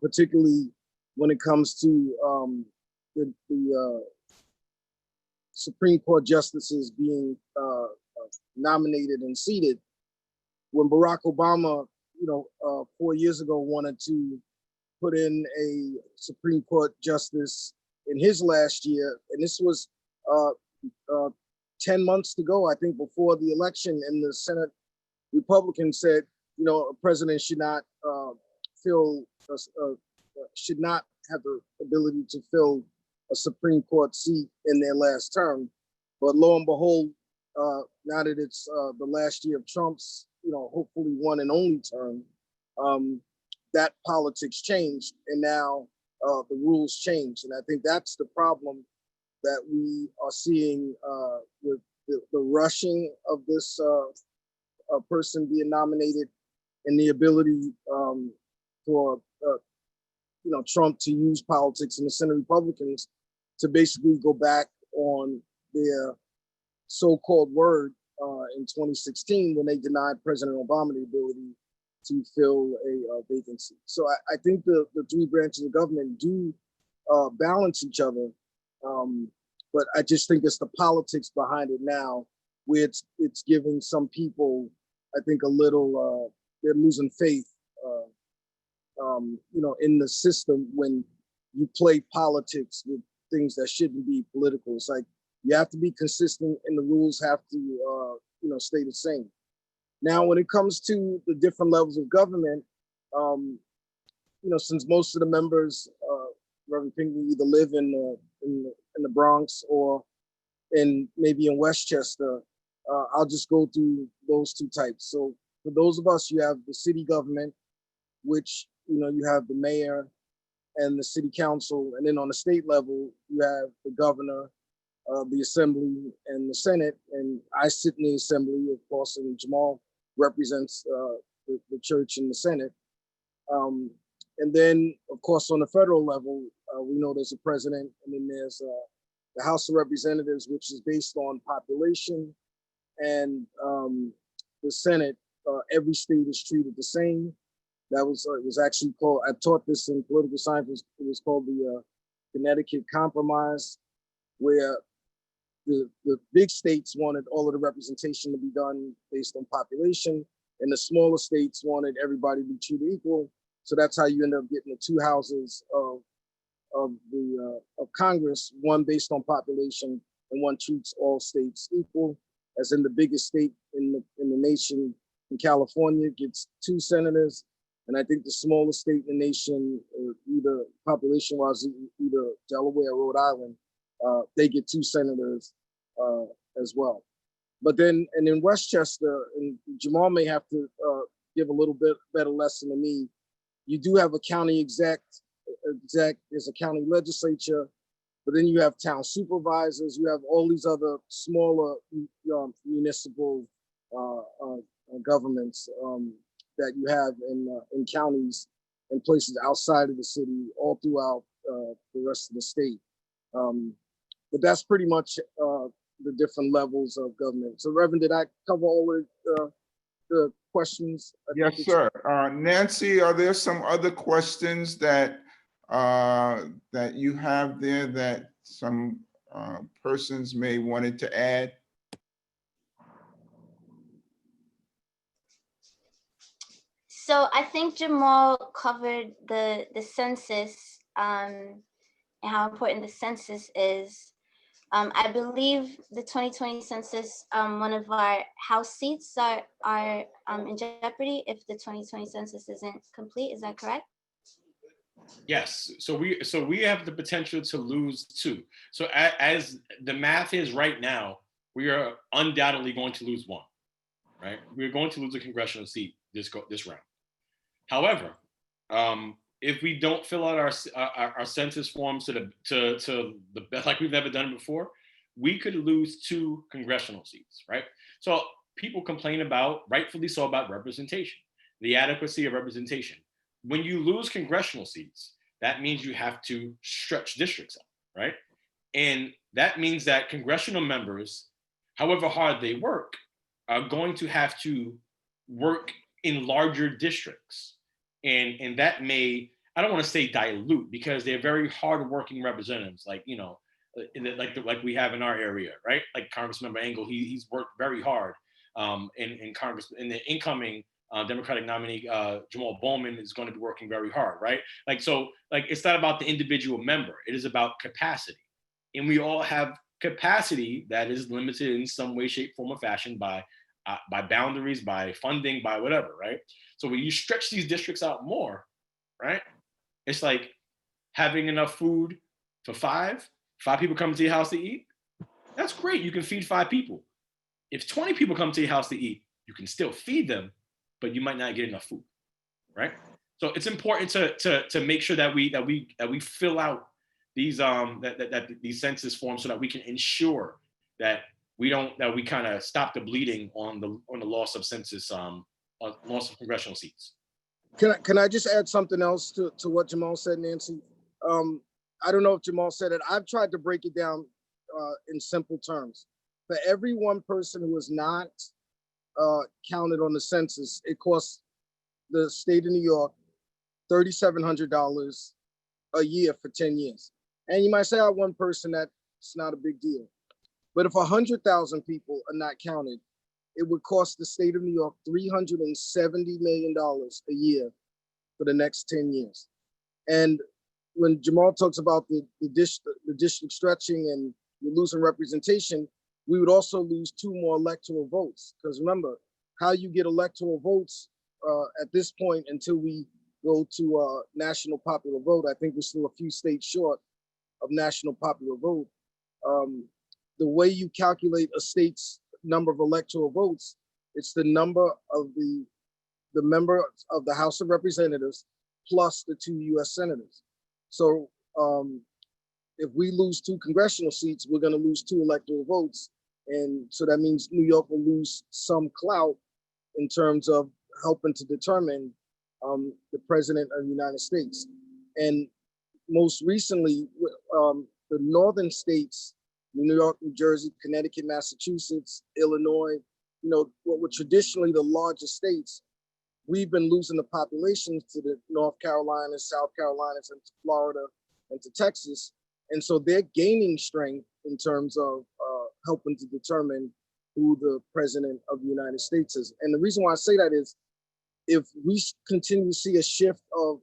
particularly when it comes to the Supreme Court justices being nominated and seated. When Barack Obama, 4 years ago, wanted to put in a Supreme Court justice in his last year, and this was 10 months to go, I think, before the election, and the Senate Republicans said, you know, a president should not should not have the ability to fill a Supreme Court seat in their last term. But lo and behold, now that it's the last year of Trump's, you know, hopefully one and only term, that politics changed, and now the rules changed. And I think that's the problem that we are seeing with the rushing of this person being nominated, and the ability for you know, Trump to use politics and the Senate Republicans to basically go back on their so-called word in 2016 when they denied President Obama the ability to fill a vacancy. So I think the three branches of government do balance each other, but I just think it's the politics behind it now, where it's giving some people, I think, a little, they're losing faith, you know, in the system when you play politics with things that shouldn't be political. It's like you have to be consistent, and the rules have to, you know, stay the same. Now, when it comes to the different levels of government, you know, since most of the members, Reverend Pinckney, either live in the Bronx or maybe in Westchester, I'll just go through those two types. So for those of us, you have the city government, which, you know, you have the mayor and the city council, and then on the state level, you have the governor, the assembly, and the Senate. And I sit in the assembly, of course, and Jamal represents the church in the Senate. And then, of course, on the federal level, we know there's a president, and then there's the House of Representatives, which is based on population, and the Senate. Every state is treated the same. That was it was actually called, I taught this in political science, it was called the Connecticut Compromise, where the big states wanted all of the representation to be done based on population, and the smaller states wanted everybody to be treated equal. So that's how you end up getting the two houses of Congress, one based on population and one treats all states equal. As in the biggest state in the nation, in California, gets 2 senators. And I think the smallest state in the nation, either population-wise, either Delaware or Rhode Island, they get 2 senators as well. But then, and in Westchester, and Jamal may have to give a little bit better lesson than me, you do have a county exec, there's a county legislature, but then you have town supervisors, you have all these other smaller municipal governments that you have in counties and places outside of the city, all throughout the rest of the state. But that's pretty much the different levels of government. So, Reverend, did I cover all of the questions? Yes, sir. Nancy, are there some other questions that that you have there that some persons may wanted to add? So I think Jamal covered the census and how important the census is. I believe the 2020 census, one of our House seats are in jeopardy if the 2020 census isn't complete. Is that correct? Yes. So we have the potential to lose 2. So as the math is right now, we are undoubtedly going to lose 1. Right? We're going to lose a congressional seat this round. However, if we don't fill out our census forms to the best, like we've never done it before, we could lose 2 congressional seats, right? So people complain about, rightfully so, about representation, the adequacy of representation. When you lose congressional seats, that means you have to stretch districts out, right? And that means that congressional members, however hard they work, are going to have to work in larger districts. And that may, I don't want to say dilute, because they're very hardworking representatives, like, you know, like we have in our area, right? Like Congressmember Engel, he's worked very hard in Congress, and the incoming Democratic nominee, Jamal Bowman, is going to be working very hard, right? Like, so, like, it's not about the individual member, it is about capacity. And we all have capacity that is limited in some way, shape, form, or fashion by boundaries, by funding, by whatever, right? So when you stretch these districts out more, right? It's like having enough food for five people come to your house to eat. That's great. You can feed 5 people. If 20 people come to your house to eat, you can still feed them, but you might not get enough food, right? So it's important to make sure that we fill out these these census forms so that we can ensure that we kind of stop the bleeding on the loss of census loss of congressional seats. Can I just add something else to what Jamal said, Nancy? I don't know if Jamal said it. I've tried to break it down in simple terms. For every one person who is not counted on the census, it costs the state of New York $3,700 a year for 10 years. And you might say, oh, one person, that's not a big deal. But if 100,000 people are not counted, it would cost the state of New York $370 million a year for the next 10 years. And when Jamal talks about the district stretching and you're losing representation, we would also lose 2 more electoral votes. Because remember, how you get electoral votes at this point until we go to national popular vote, I think we're still a few states short of national popular vote. The way you calculate a state's number of electoral votes, it's the number of the member of the House of Representatives plus the 2 US senators. So if we lose 2 congressional seats, we're going to lose 2 electoral votes. And so that means New York will lose some clout in terms of helping to determine the president of the United States. And most recently, the northern states, New York, New Jersey, Connecticut, Massachusetts, Illinois, what were traditionally the largest states, we've been losing the populations to the North Carolina, South Carolinas, and to Florida, and to Texas. And so they're gaining strength in terms of helping to determine who the president of the United States is. And the reason why I say that is, if we continue to see a shift of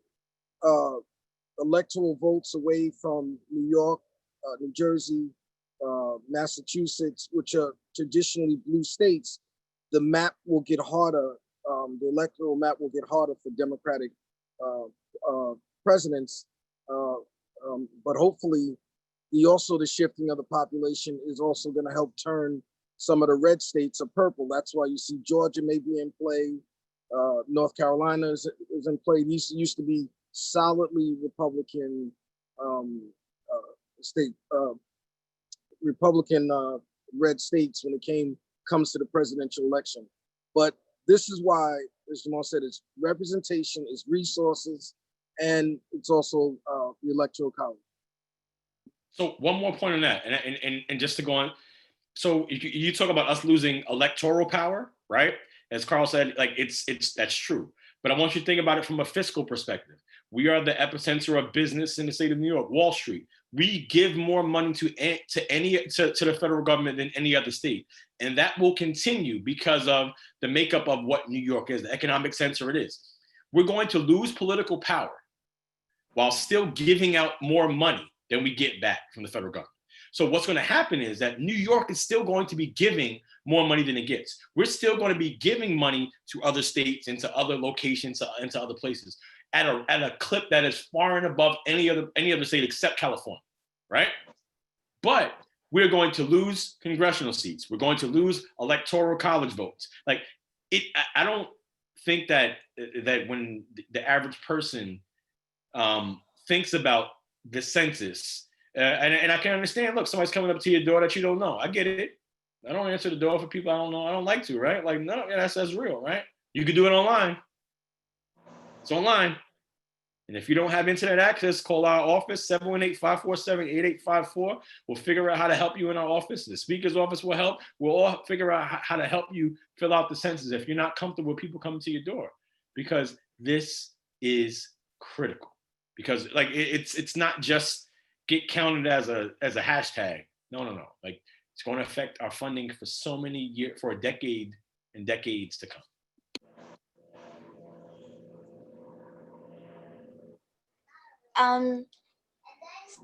electoral votes away from New York, New Jersey, Massachusetts, which are traditionally blue states, the map will get harder. The electoral map will get harder for Democratic presidents. But hopefully, the shifting of the population is also going to help turn some of the red states are purple. That's why you see Georgia may be in play. North Carolina is in play. These used to be solidly Republican Republican red states when it comes to the presidential election. But this is why, as Jamal said, it's representation, it's resources, and it's also the electoral college. So one more point on that, and just to go on, so you talk about us losing electoral power, right? As Carl said, like that's true. But I want you to think about it from a fiscal perspective. We are the epicenter of business in the state of New York, Wall Street. We give more money to the federal government than any other state. And that will continue because of the makeup of what New York is, the economic center it is. We're going to lose political power while still giving out more money than we get back from the federal government. So what's going to happen is that New York is still going to be giving more money than it gets. We're still going to be giving money to other states and to other locations and to other places at a clip that is far and above any other state except California, right? But we're going to lose congressional seats. We're going to lose electoral college votes. Like I don't think that when the average person thinks about the census, and I can understand, look, somebody's coming up to your door that you don't know. I get it. I don't answer the door for people I don't know. I don't like to, right? Like, no, yeah, that's real, right? You can do it online. It's online. And if you don't have internet access, call our office, 718-547-8854. We'll figure out how to help you in our office. The speaker's office will help. We'll all figure out how to help you fill out the census if you're not comfortable with people coming to your door, because this is critical. Because like it's not just get counted as a hashtag. No. Like it's going to affect our funding for so many years, for a decade and decades to come.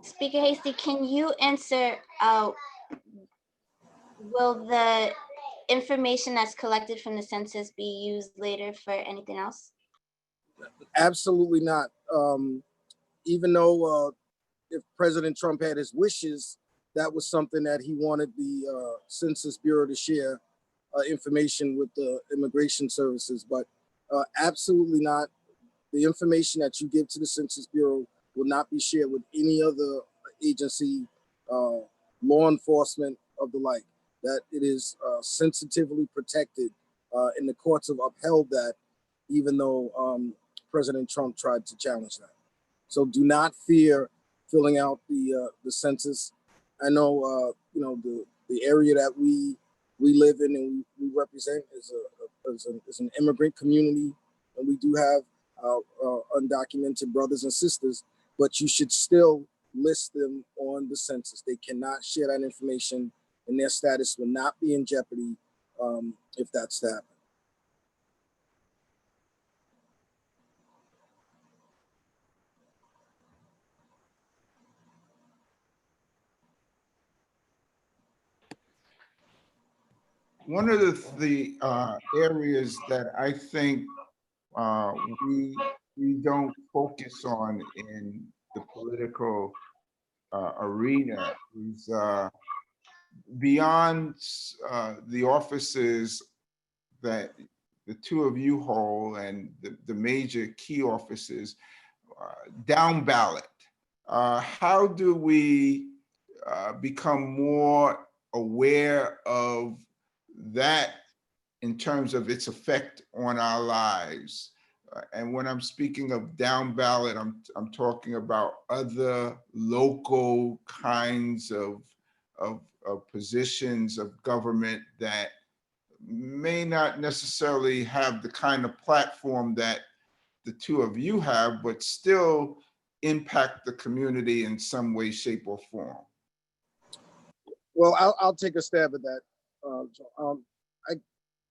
Speaker Hasty, can you answer Will the information that's collected from the census be used later for anything else? Absolutely not. Even though if President Trump had his wishes, that was something that he wanted the Census Bureau to share information with the immigration services, but absolutely not. The information that you give to the Census Bureau will not be shared with any other agency, law enforcement of the like. That it is sensitively protected, and the courts have upheld that, even though President Trump tried to challenge that. So do not fear filling out the census. I know the area that we live in and we represent is an immigrant community, and we do have undocumented brothers and sisters, but you should still list them on the census. They cannot share that information, and their status will not be in jeopardy if that's to happen. One of the areas that I think we don't focus on in the political arena is beyond the offices that the two of you hold and the major key offices, down ballot. How do we become more aware of that in terms of its effect on our lives? And when I'm speaking of down ballot, I'm talking about other local kinds of positions of government that may not necessarily have the kind of platform that the two of you have, but still impact the community in some way, shape, or form. Well, I'll take a stab at that.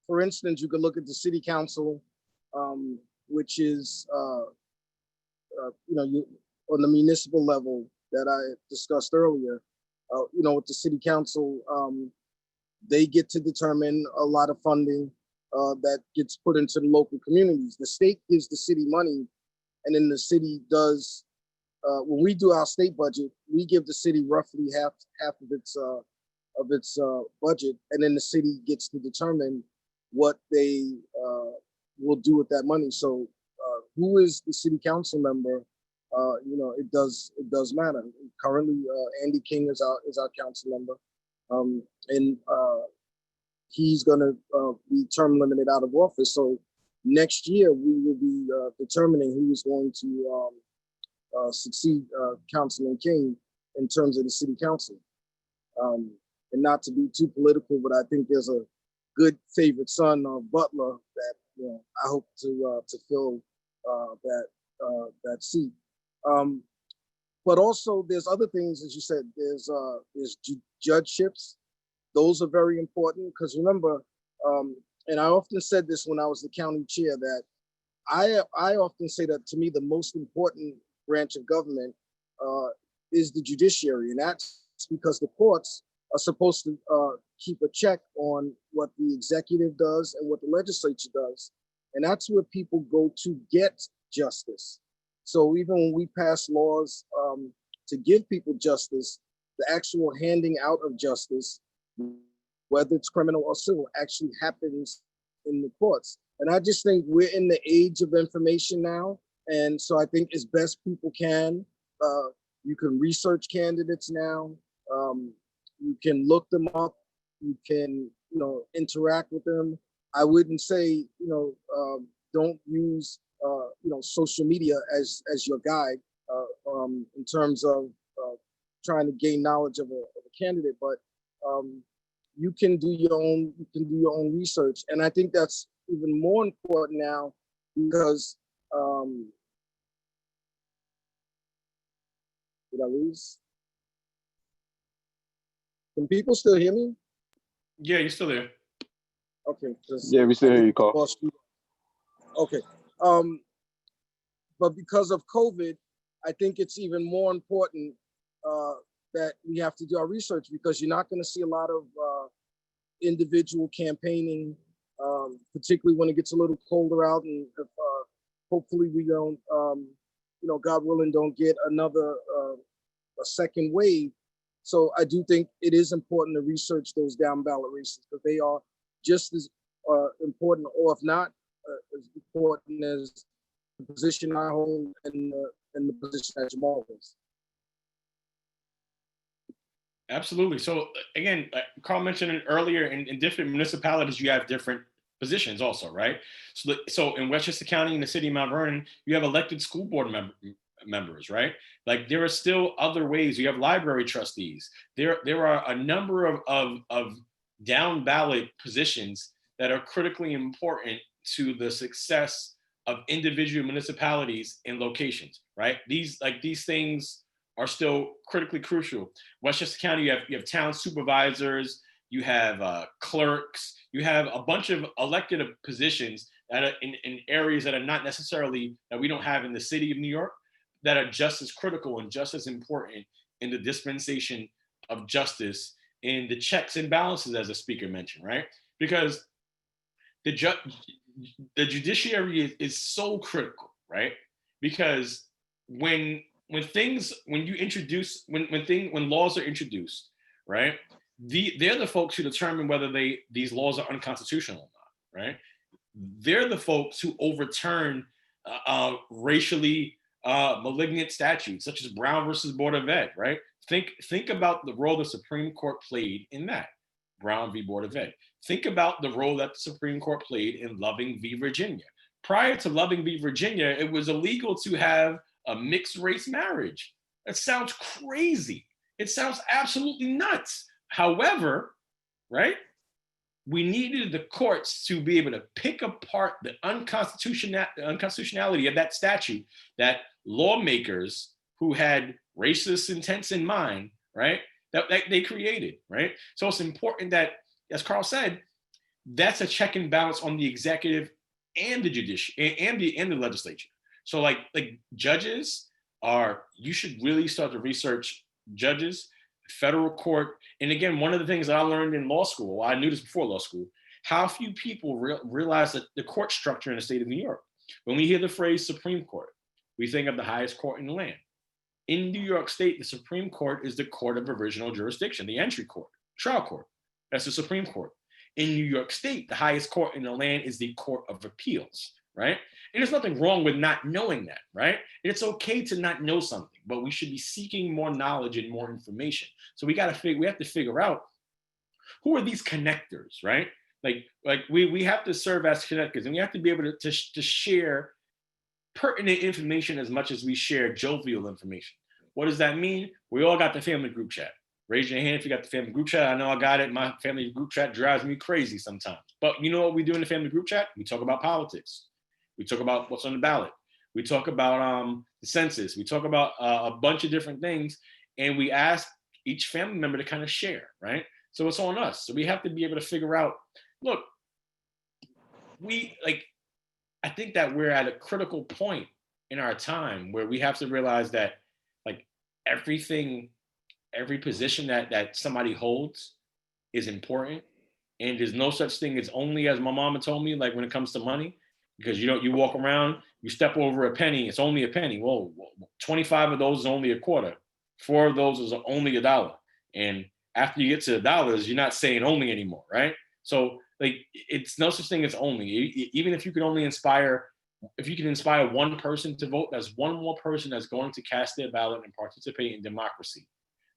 For instance, you could look at the city council, which is, on the municipal level that I discussed earlier. With the city council, they get to determine a lot of funding that gets put into the local communities. The state gives the city money, and then the city does. When we do our state budget, we give the city roughly half of its budget, and then the city gets to determine what they will do with that money. So, who is the city council member? It does matter. Currently, Andy King is our council member, and he's going to be term limited out of office. So next year we will be determining who is going to succeed Councilman King in terms of the city council. And not to be too political, but I think there's a good favorite son of Butler that I hope to fill that seat. But also there's other things, as you said. There's judgeships. Those are very important because remember, and I often said this when I was the county chair, that I often say that to me the most important branch of government is the judiciary, and that's because the courts are supposed to keep a check on what the executive does and what the legislature does. And that's where people go to get justice. So even when we pass laws to give people justice, the actual handing out of justice, whether it's criminal or civil, actually happens in the courts. And I just think we're in the age of information now. And so I think as best people can, you can research candidates now. You can look them up. You can, interact with them. I wouldn't say, don't use, social media as your guide in terms of trying to gain knowledge of a candidate, but you can do your own research. And I think that's even more important now because did I lose? Can people still hear me? Yeah, you're still there. Okay. Yeah, we still hear you, Carl. Okay. But because of COVID, I think it's even more important that we have to do our research because you're not going to see a lot of individual campaigning, particularly when it gets a little colder out, and if, hopefully we don't, God willing, don't get another a second wave. So I do think it is important to research those down ballot races, because they are just as important, or if not as important, as the position I hold and the position that Jamal holds. Absolutely. So again, like Carl mentioned it earlier, in different municipalities, you have different positions also, right? So in Westchester County, in the city of Mount Vernon, you have elected school board members, right? Like there are still other ways. You have library trustees. There are a number of down ballot positions that are critically important to the success of individual municipalities and locations, right? These things are still critically crucial. Westchester County, you have town supervisors, you have clerks, you have a bunch of elected positions that are in areas that are not necessarily, that we don't have in the city of New York, that are just as critical and just as important in the dispensation of justice, in the checks and balances, as the speaker mentioned, right? Because the judiciary is so critical, right? Because when laws are introduced, right? They're the folks who determine whether these laws are unconstitutional or not, right? They're the folks who overturn racially malignant statutes, such as Brown versus Board of Ed, right? Think about the role the Supreme Court played in that, Brown v. Board of Ed. Think about the role that the Supreme Court played in Loving v. Virginia. Prior to Loving v. Virginia, it was illegal to have a mixed race marriage. That sounds crazy. It sounds absolutely nuts. However, right, we needed the courts to be able to pick apart the unconstitutionality of that statute that lawmakers who had racist intents in mind, right, that they created, right? So it's important that, as Carl said, that's a check and balance on the executive and the judiciary and the legislature. So like judges you should really start to research judges, federal court. And again, one of the things that I learned in law school, I knew this before law school, how few people realize that the court structure in the state of New York. When we hear the phrase Supreme Court, we think of the highest court in the land. In New York State, the Supreme Court is the court of original jurisdiction, the entry court, trial court. That's the Supreme Court. In New York State, the highest court in the land is the Court of Appeals, right? And there's nothing wrong with not knowing that, right? And it's okay to not know something, but we should be seeking more knowledge and more information. So we have to figure out, who are these connectors, right? Like we have to serve as connectors, and we have to be able to share pertinent information as much as we share jovial information. What does that mean? We all got the family group chat. Raise your hand if you got the family group chat. I know I got it. My family group chat drives me crazy sometimes. But you know what we do in the family group chat? We talk about politics. We talk about what's on the ballot. We talk about the census. We talk about a bunch of different things. And we ask each family member to kind of share, right? So it's on us. So we have to be able to figure out, look, I think that we're at a critical point in our time where we have to realize that every position that somebody holds is important. And there's no such thing as only, as my mama told me, like when it comes to money, because you walk around, you step over a penny, it's only a penny. Whoa, 25 of those is only a quarter. 4 of those is only $1. And after you get to the dollars, you're not saying only anymore, right? So it's no such thing as only. Even if you can only inspire one person to vote, that's one more person that's going to cast their ballot and participate in democracy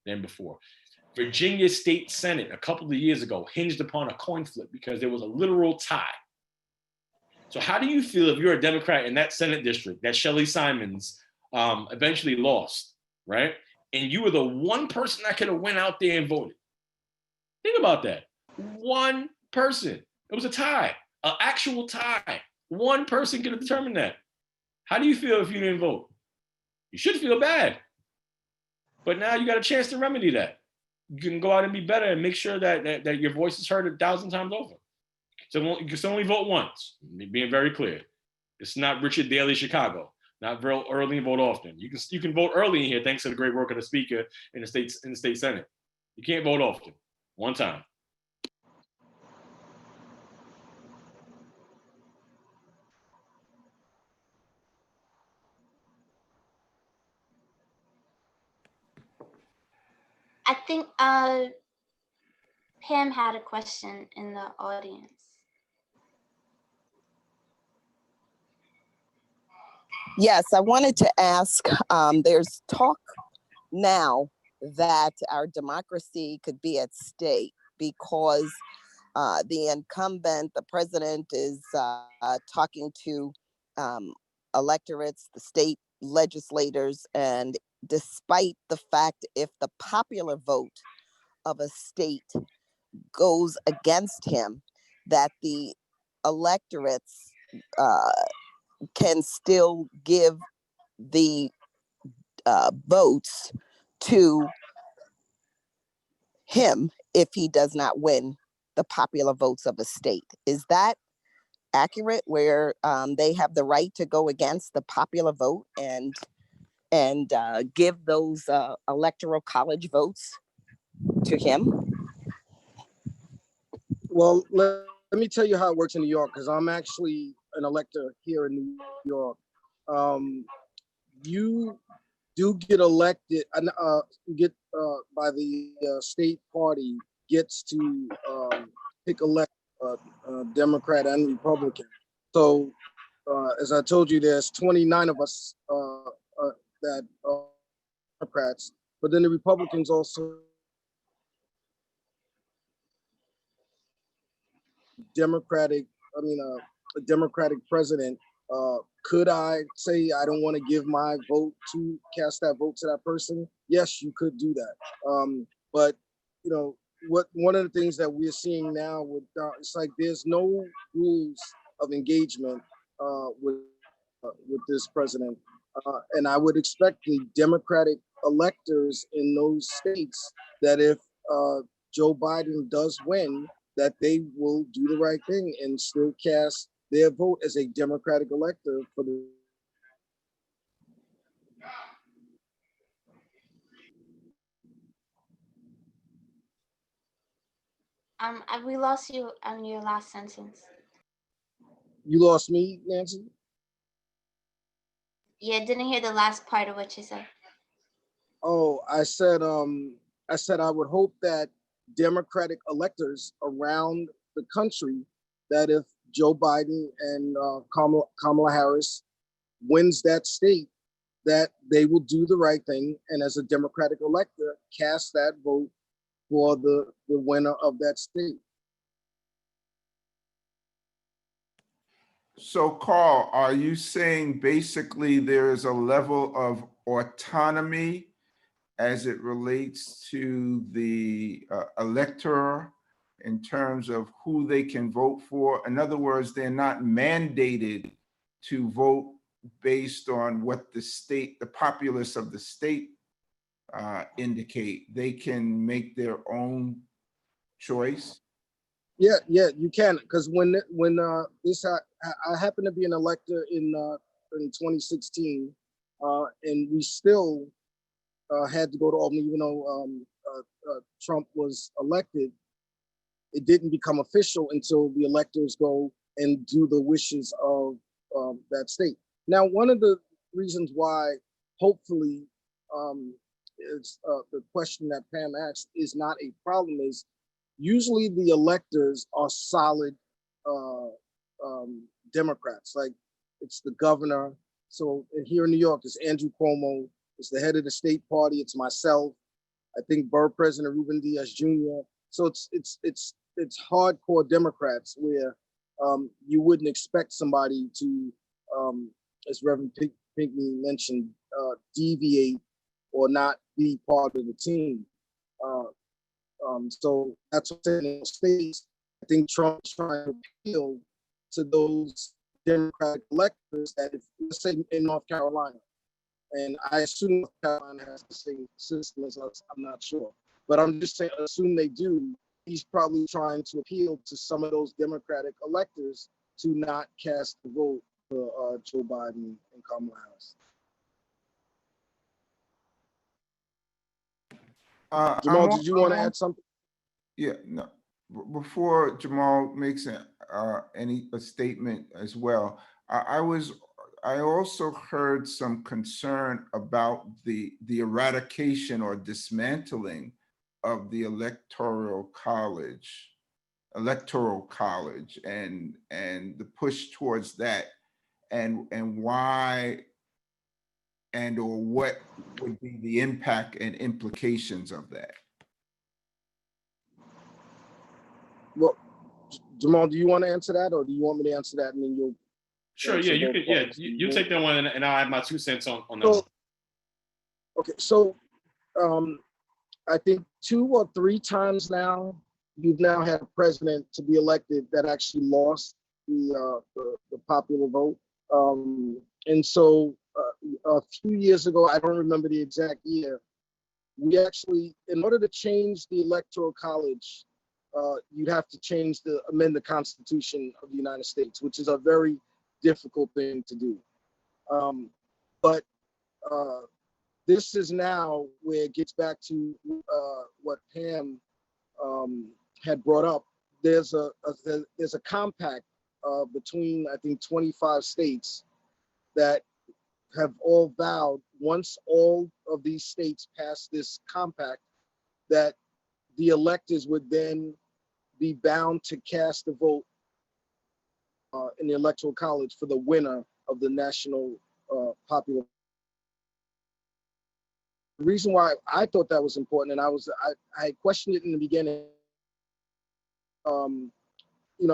than before. Virginia State Senate a couple of years ago hinged upon a coin flip because there was a literal tie. So how do you feel if you're a Democrat in that Senate district that Shelley Simons eventually lost, right? And you were the one person that could have went out there and voted. Think about that. One person. It was a tie, an actual tie. One person could have determined that. How do you feel if you didn't vote? You should feel bad. But now you got a chance to remedy that. You can go out and be better and make sure that your voice is heard 1,000 times over. So you can only vote once, being very clear. It's not Richard Daley, Chicago. Not vote early and vote often. You can vote early in here thanks to the great work of the speaker in the state Senate. You can't vote often. One time. think Pam had a question in the audience. Yes, I wanted to ask, there's talk now that our democracy could be at stake because the incumbent, the president, is talking to electorates, the state legislators, and despite the fact if the popular vote of a state goes against him, that the electorates can still give the votes to him if he does not win the popular votes of a state. Is that accurate, where they have the right to go against the popular vote and give those electoral college votes to him? Well, let me tell you how it works in New York, because I'm actually an elector here in New York. You do get elected, get by the state party gets to pick elect Democrat and Republican. So as I told you, there's 29 of us that are Democrats, but then the Republicans also a Democratic president. Could I say I don't want to give my vote to cast that vote to that person? Yes, you could do that. But you know what? One of the things that we're seeing now with it's like there's no rules of engagement with this president, and I would expect the Democratic electors in those states that if Joe Biden does win, that they will do the right thing and still cast their vote as a Democratic elector for the. We lost you on your last sentence. You lost me, Nancy? Yeah, didn't hear the last part of what you said. Oh, I said I would hope that Democratic electors around the country, that if Joe Biden and Kamala Harris wins that state, that they will do the right thing and as a Democratic elector, cast that vote for the winner of that state. So Carl, are you saying basically there is a level of autonomy as it relates to the elector in terms of who they can vote for? In other words, they're not mandated to vote based on what the state, the populace of the state indicate. They can make their own choice. Yeah, you can, because when this I happened to be an elector in 2016, and we still had to go to Albany, even though Trump was elected. It didn't become official until the electors go and do the wishes of that state. Now, one of the reasons why, hopefully, is the question that Pam asked is not a problem is usually the electors are solid Democrats. Like it's the governor. So here in New York, it's Andrew Cuomo. It's the head of the state party. It's myself. I think Borough President Ruben Diaz Jr. So it's hardcore Democrats where you wouldn't expect somebody to, as Reverend Pinckney mentioned, deviate or not be part of the team. So that's what I'm saying in those states. I think Trump is trying to appeal to those Democratic electors that, if, let's say in North Carolina, and I assume North Carolina has the same system as us, I'm not sure. But I'm just saying, assume they do, he's probably trying to appeal to some of those Democratic electors to not cast the vote for Joe Biden and Kamala Harris. Jamal, did you want to add something? Yeah, no. Before Jamal makes a statement as well, I also heard some concern about the eradication or dismantling of the electoral college and the push towards that, and why and or what would be the impact and implications of that? Well, Jamal, do you want to answer that, or do you want me to answer that and then you'll? Sure, yeah, you could, yeah, you take that one and I'll add my 2 cents on that one. Okay, so I think 2 or 3 times now, you've now had a president to be elected that actually lost the popular vote. And so a few years ago, I don't remember the exact year, we actually, in order to change the electoral college, you'd have to amend the Constitution of the United States, which is a very difficult thing to do. But this is now where it gets back to what Pam had brought up. There's a compact between, I think, 25 states that have all vowed, once all of these states pass this compact, that the electors would then be bound to cast a vote in the electoral college for the winner of the national popular. The reason why I thought that was important, and I questioned it in the beginning.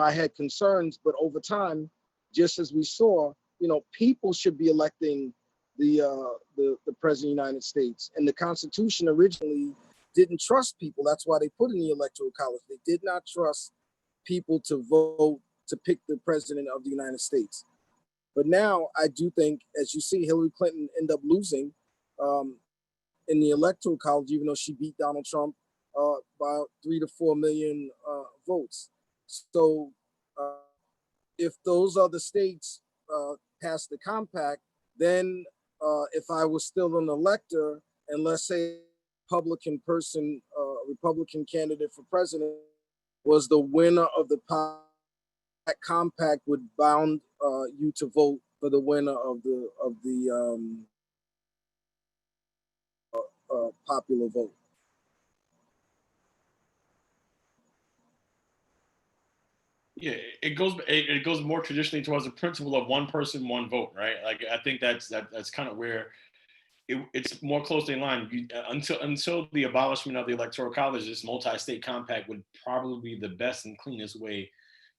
I had concerns, but over time, just as we saw, people should be electing the president of the United States. And the Constitution originally didn't trust people. That's why they put in the electoral college. They did not trust people to vote to pick the president of the United States. But now I do think, as you see, Hillary Clinton end up losing in the electoral college, even though she beat Donald Trump by 3 to 4 million votes. So if those other states pass the compact, then if I was still an elector, and let's say Republican candidate for president was the winner of the compact, would bound you to vote for the winner of the popular vote. Yeah, it goes more traditionally towards the principle of one person, one vote, right? Like I think that's kind of where it's more closely in line. Until the abolishment of the electoral college, this multi-state compact would probably be the best and cleanest way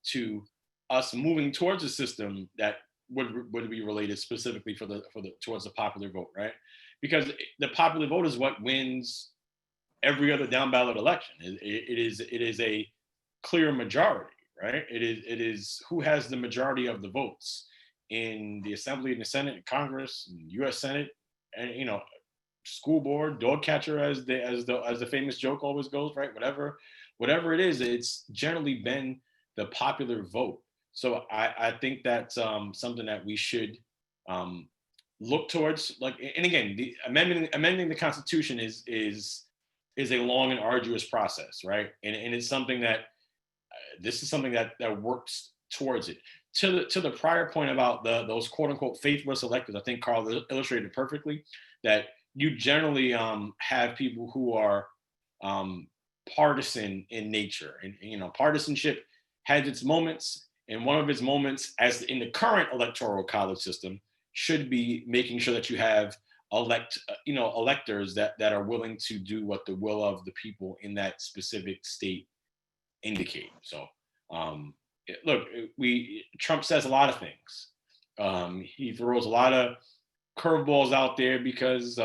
to us moving towards a system that would be related specifically towards the popular vote, right? Because the popular vote is what wins every other down ballot election. It is a clear majority, right? It is who has the majority of the votes in the Assembly and the Senate, and Congress, and U.S. Senate, and school board, dog catcher, as the famous joke always goes, right? Whatever it is, it's generally been the popular vote. So I think that's something that we should look towards. Like, and again, the amending the Constitution is a long and arduous process, right? And it's something that this is something that works towards it. To the prior point about those quote unquote faithless electors, I think Carl illustrated perfectly that you generally have people who are partisan in nature, and partisanship has its moments, and one of its moments, as in the current electoral college system, should be making sure that you have electors that are willing to do what the will of the people in that specific state indicate. So look, Trump says a lot of things. He throws a lot of curveballs out there because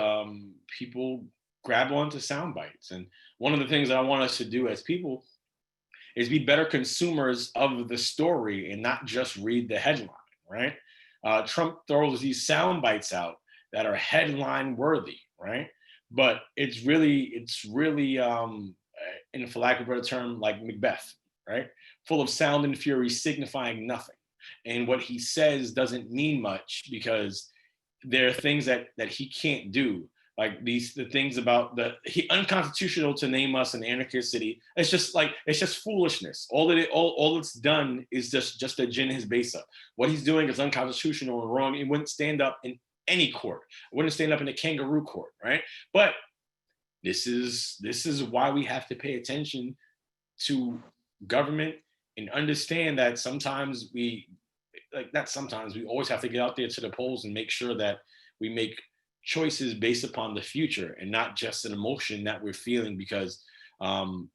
people grab onto sound bites. And one of the things that I want us to do as people is be better consumers of the story and not just read the headline, right? Trump throws these sound bites out that are headline worthy, right? But it's really, in for lack of a better term, like Macbeth, right? Full of sound and fury, signifying nothing. And what he says doesn't mean much because there are things that he can't do. Like the things about unconstitutional to name us an anarchist city. It's just foolishness. All it's done is just to gin his base up. What he's doing is unconstitutional and wrong. It wouldn't stand up in any court. It wouldn't stand up in a kangaroo court, right? But this is why we have to pay attention to government and understand that sometimes we always have to get out there to the polls and make sure that we make choices based upon the future and not just an emotion that we're feeling because of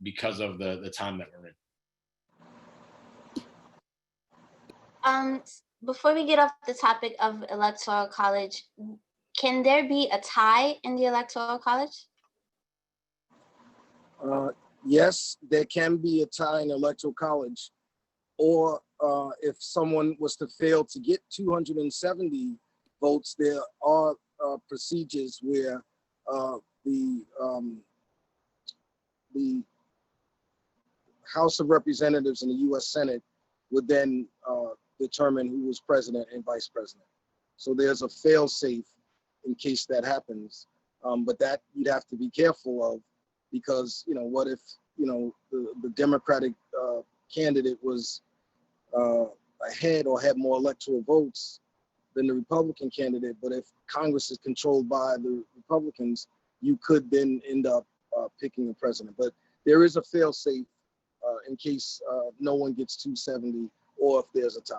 the time that we're in. Before we get off the topic of electoral college, can there be a tie in the electoral college? Yes, there can be a tie in electoral college, or if someone was to fail to get 270 votes, there are procedures where the House of Representatives and the U.S. Senate would then determine who was president and vice president. So there's a fail-safe in case that happens, but that you'd have to be careful of, because what if the Democratic candidate was ahead or had more electoral votes than the Republican candidate, but if Congress is controlled by the Republicans, you could then end up picking a president. But there is a fail-safe in case no one gets 270 or if there's a tie.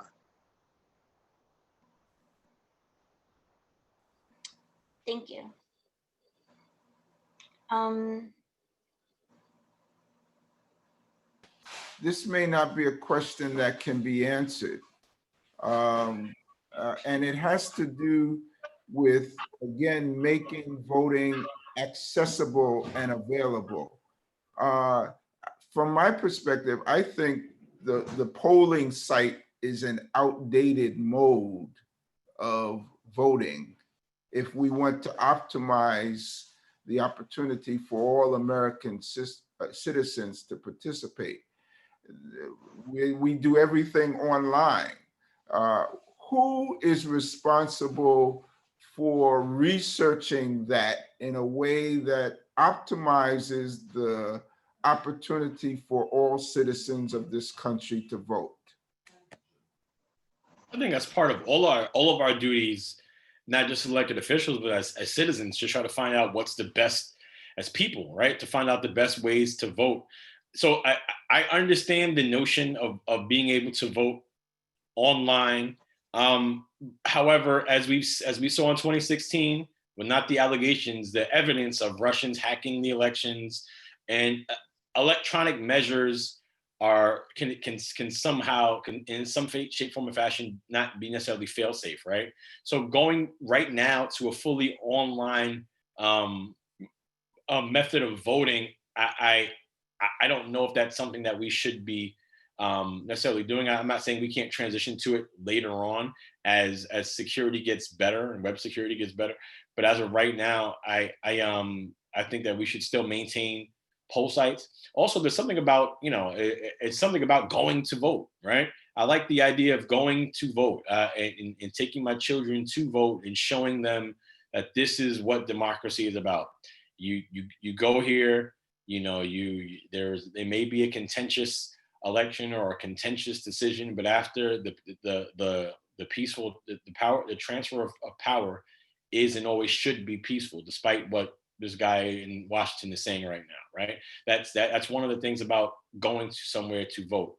Thank you. This may not be a question that can be answered. And it has to do with, again, making voting accessible and available. From my perspective, I think the polling site is an outdated mode of voting. If we want to optimize the opportunity for all American citizens to participate, we do everything online. Who is responsible for researching that in a way that optimizes the opportunity for all citizens of this country to vote? I think that's part of all of our duties, not just elected officials, but as citizens, to try to find out what's the best as people, right? To find out the best ways to vote. So I understand the notion of being able to vote online. However, as we saw in 2016, well, not the allegations, the evidence of Russians hacking the elections and electronic measures can somehow in some shape, form, or fashion not be necessarily fail safe, right? So going right now to a fully online method of voting, I don't know if that's something that we should be necessarily doing. I'm not saying we can't transition to it later on as security gets better and web security gets better. But as of right now, I think that we should still maintain poll sites. Also, there's something about, it's something about going to vote, right? I like the idea of going to vote and taking my children to vote and showing them that this is what democracy is about. You go here, there may be a contentious election or a contentious decision, but after the peaceful, the transfer of power is and always should be peaceful, despite what this guy in Washington is saying right now, right? That's one of the things about going to somewhere to vote.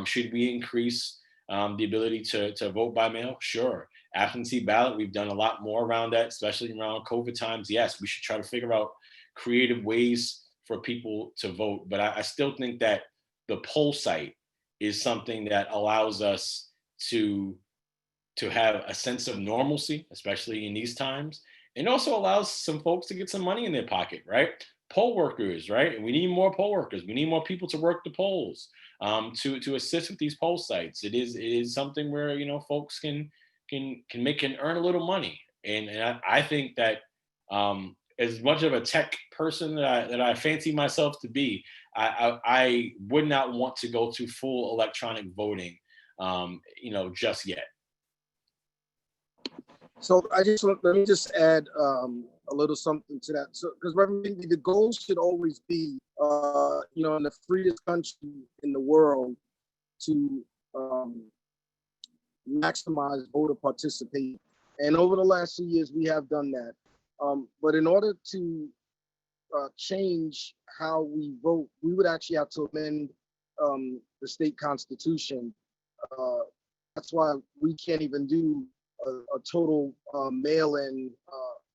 Should we increase the ability to vote by mail? Sure. Absentee ballot, we've done a lot more around that, especially around COVID times. Yes, we should try to figure out creative ways for people to vote. But I still think that the poll site is something that allows us to have a sense of normalcy, especially in these times, and also allows some folks to get some money in their pocket, right? Poll workers, right? And we need more poll workers. We need more people to work the polls, to assist with these poll sites. It is something where folks can earn a little money, and I think that as much of a tech person that I fancy myself to be, I would not want to go to full electronic voting, just yet. So let me just add a little something to that. So, because Reverend Bingley, the goal should always be, in the freest country in the world, to maximize voter participation. And over the last few years, we have done that. But in order to change how we vote, we would actually have to amend the state constitution. That's why we can't even do a total mail-in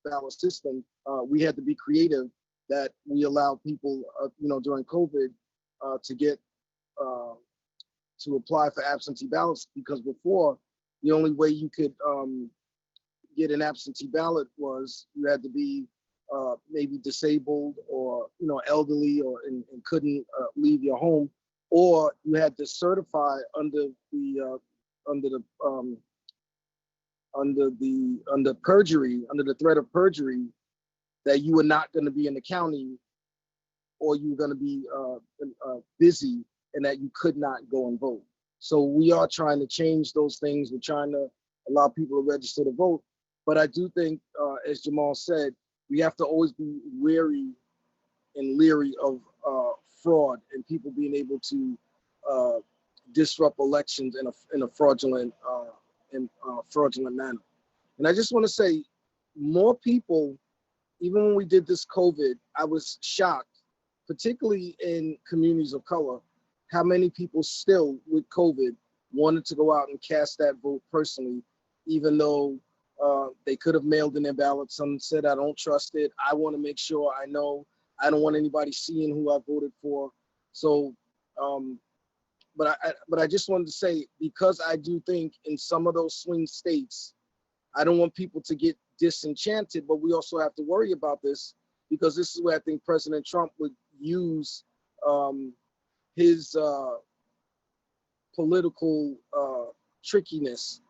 ballot system. We had to be creative that we allow people, during COVID, to get to apply for absentee ballots, because before the only way you could get an absentee ballot was you had to be maybe disabled or elderly or couldn't leave your home, or you had to certify under perjury, under the threat of perjury, that you were not going to be in the county, or you were going to be busy, and that you could not go and vote. So we are trying to change those things. We're trying to allow people to register to vote. But I do think, as Jamal said, we have to always be wary and leery of fraud and people being able to disrupt elections in a fraudulent manner. And I just want to say, more people, even when we did this COVID, I was shocked, particularly in communities of color, how many people still with COVID wanted to go out and cast that vote personally, even though they could have mailed in their ballot. Some said, I don't trust it. I want to make sure I know. I don't want anybody seeing who I voted for. So, but I just wanted to say, because I do think in some of those swing states, I don't want people to get disenchanted, but we also have to worry about this, because this is where I think President Trump would use his political trickiness.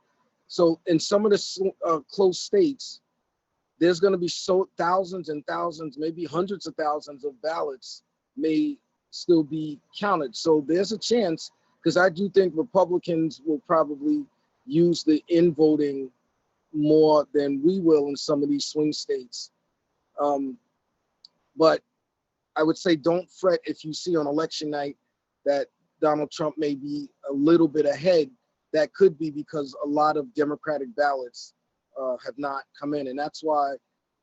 So in some of the close states, there's going to be thousands and thousands, maybe hundreds of thousands of ballots may still be counted. So there's a chance, because I do think Republicans will probably use the in-voting more than we will in some of these swing states. But I would say don't fret if you see on election night that Donald Trump may be a little bit ahead. That could be because a lot of Democratic ballots have not come in. And that's why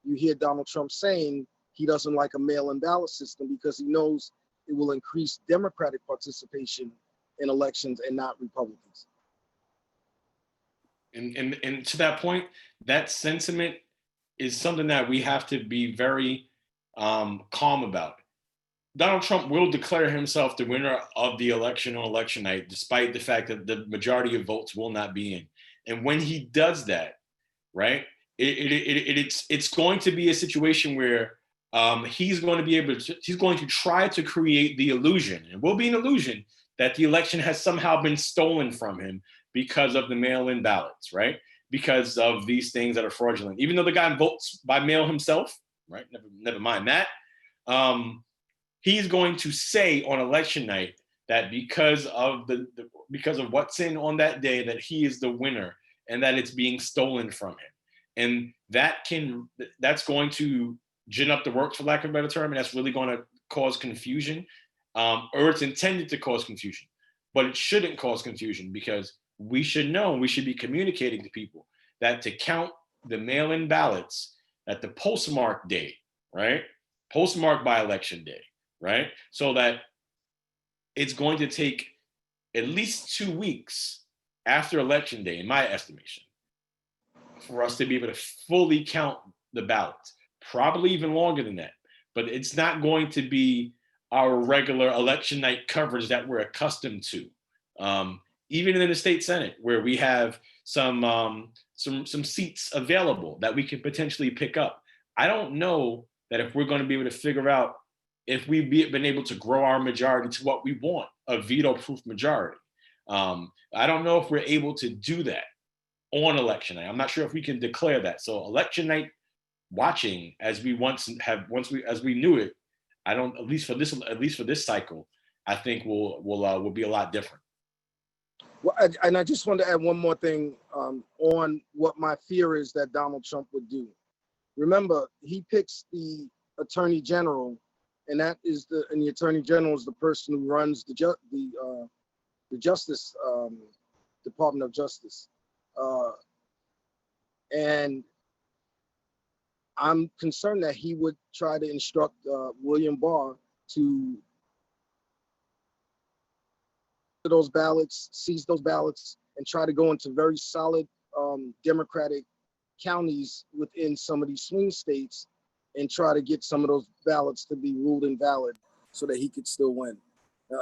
you hear Donald Trump saying he doesn't like a mail-in ballot system, because he knows it will increase Democratic participation in elections and not Republicans. And to that point, that sentiment is something that we have to be very calm about. Donald Trump will declare himself the winner of the election on election night, despite the fact that the majority of votes will not be in. And when he does that, right, it's going to be a situation where he's going to try to create the illusion, and will be an illusion, that the election has somehow been stolen from him because of the mail-in ballots, right? Because of these things that are fraudulent. Even though the guy votes by mail himself, right? Never mind that. He's going to say on election night that because of what's in on that day, that he is the winner and that it's being stolen from him. And that's going to gin up the works, for lack of a better term, and that's really going to cause confusion, or it's intended to cause confusion. But it shouldn't cause confusion, because we should know, we should be communicating to people that to count the mail-in ballots at the postmark day, right? Postmarked by election day, right? So that it's going to take at least 2 weeks after election day, in my estimation, for us to be able to fully count the ballots. Probably even longer than that. But it's not going to be our regular election night coverage that we're accustomed to. Even in the state Senate, where we have some seats available that we can potentially pick up. I don't know that if we're going to be able to figure out if we've been able to grow our majority to what we want, a veto-proof majority. I don't know if we're able to do that on election night. I'm not sure if we can declare that. So election night watching, as we knew it, I don't, at least for this cycle, I think will be a lot different. Well, I just want to add one more thing on what my fear is that Donald Trump would do. Remember, he picks the Attorney General, and the Attorney General is the person who runs the Justice Department of Justice, and I'm concerned that he would try to instruct William Barr to those ballots, seize those ballots, and try to go into very solid Democratic counties within some of these swing states and try to get some of those ballots to be ruled invalid so that he could still win.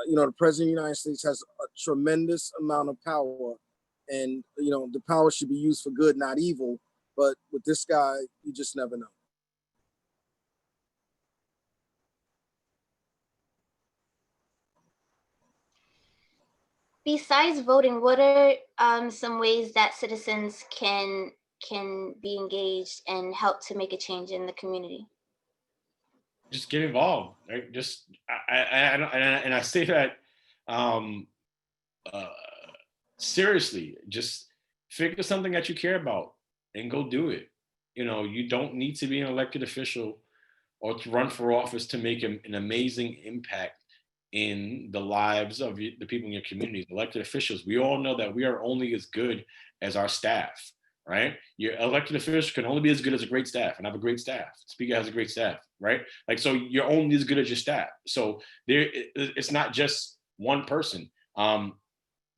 You know, the president of the United States has a tremendous amount of power, and, you know, the power should be used for good, not evil. But with this guy, you just never know. Besides voting, what are some ways that citizens can be engaged and help to make a change in the community? Just get involved, right? Just I say that seriously. Just figure something that you care about and go do it. You know, you don't need to be an elected official or to run for office to make an amazing impact in the lives of the people in your communities. Elected officials, we all know that we are only as good as our staff, right? Your elected official can only be as good as a great staff, and I have a great staff. Speaker has a great staff, right? Like, so you're only as good as your staff. So it's not just one person.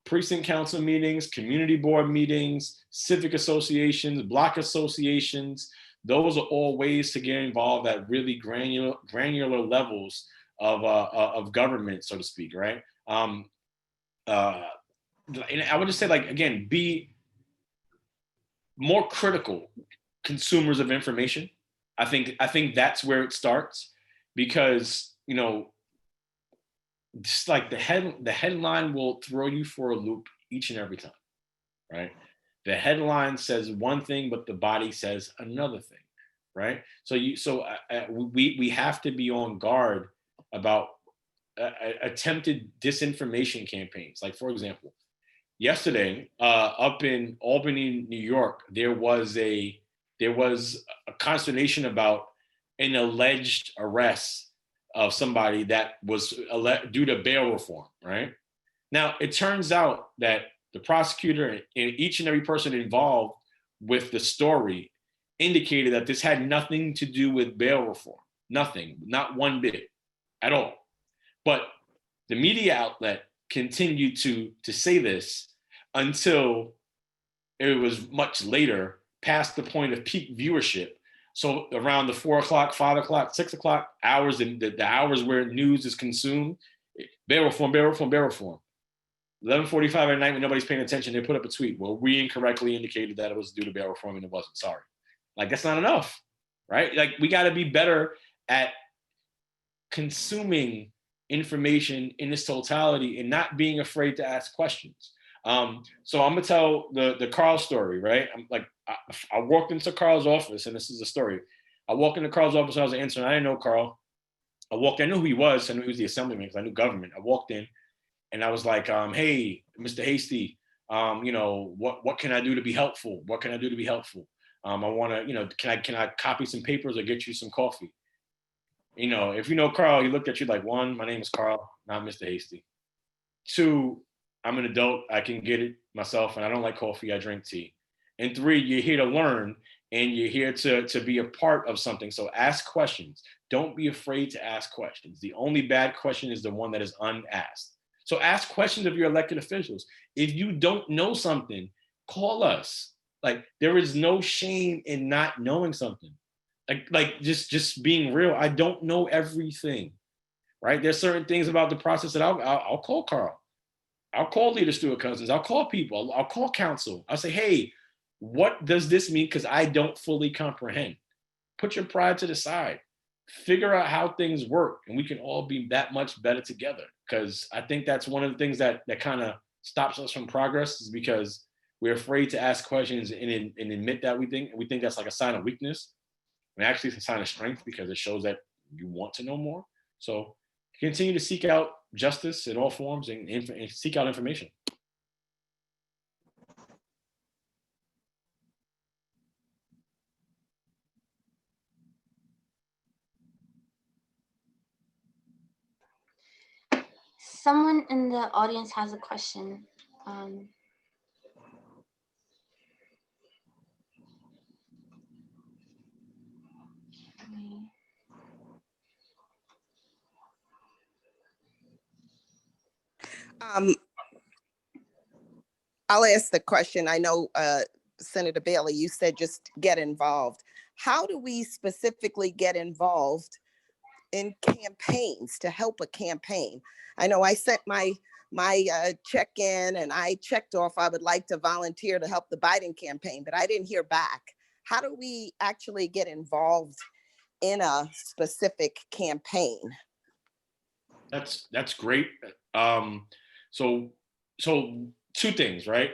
Precinct council meetings, community board meetings, civic associations, block associations, those are all ways to get involved at really granular levels of government, so to speak, right? And I would just say, like, again, be more critical consumers of information. I think that's where it starts, because, you know, just like the headline will throw you for a loop each and every time, right? The headline says one thing, but the body says another thing, right? So we have to be on guard about attempted disinformation campaigns. Like, for example, yesterday up in Albany, New York, there was a consternation about an alleged arrest of somebody that was due to bail reform, right? Now, it turns out that the prosecutor and each and every person involved with the story indicated that this had nothing to do with bail reform. Nothing, not one bit at all. But the media outlet continued to say this until it was much later, past the point of peak viewership. So around the 4 o'clock, 5 o'clock, 6 o'clock hours, the hours where news is consumed, bail reform, bail reform, bail reform. 11:45 at night when nobody's paying attention, they put up a tweet. Well, we incorrectly indicated that it was due to bail reform and it wasn't. Sorry. Like, that's not enough, right? Like, we got to be better at consuming information in its totality and not being afraid to ask questions. So I'm gonna tell the Carl story, right? I'm like, I walked into Carl's office, and this is the story. I walked into Carl's office, I was answering, I didn't know Carl. I knew who he was, I knew he was the assemblyman because I knew government. I walked in and I was like, hey, Mr. Hasty, you know, what can I do to be helpful? What can I do to be helpful? I wanna, you know, can I copy some papers or get you some coffee? You know, if you know Carl, he looked at you like, 1, my name is Carl, not Mr. Hasty. 2, I'm an adult, I can get it myself, and I don't like coffee, I drink tea. And 3, you're here to learn, and you're here to be a part of something. So ask questions. Don't be afraid to ask questions. The only bad question is the one that is unasked. So ask questions of your elected officials. If you don't know something, call us. Like, there is no shame in not knowing something. Like just being real. I don't know everything, right? There's certain things about the process that I'll call Carl. I'll call Leader Stewart Cousins. I'll call people. I'll call counsel. I'll say, hey, what does this mean? Because I don't fully comprehend. Put your pride to the side. Figure out how things work, and we can all be that much better together. Because I think that's one of the things that kind of stops us from progress, is because we're afraid to ask questions and admit that we think that's like a sign of weakness. And actually, it's a sign of strength, because it shows that you want to know more. So continue to seek out justice in all forms and seek out information. Someone in the audience has a question. I'll ask the question. I know, Senator Bailey, you said just get involved. How do we specifically get involved in campaigns to help a campaign? I know I sent my check-in and I checked off I would like to volunteer to help the Biden campaign, but I didn't hear back. How do we actually get involved in a specific campaign? That's great. So two things, right?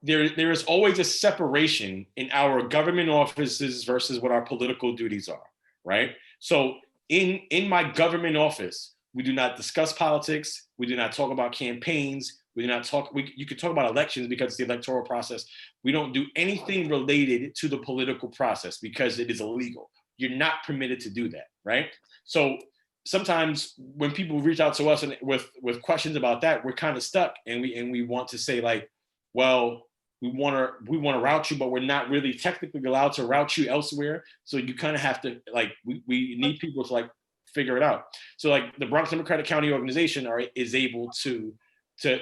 There is always a separation in our government offices versus what our political duties are, right? So in my government office, we do not discuss politics. We do not talk about campaigns. We do not talk, you could talk about elections because it's the electoral process. We don't do anything related to the political process because it is illegal. You're not permitted to do that, right? So sometimes when people reach out to us and with questions about that, we're kind of stuck, and we want to say like, well, we want to route you, but we're not really technically allowed to route you elsewhere. So you kind of have to like, we need people to like figure it out. So like the Bronx Democratic County Organization is able to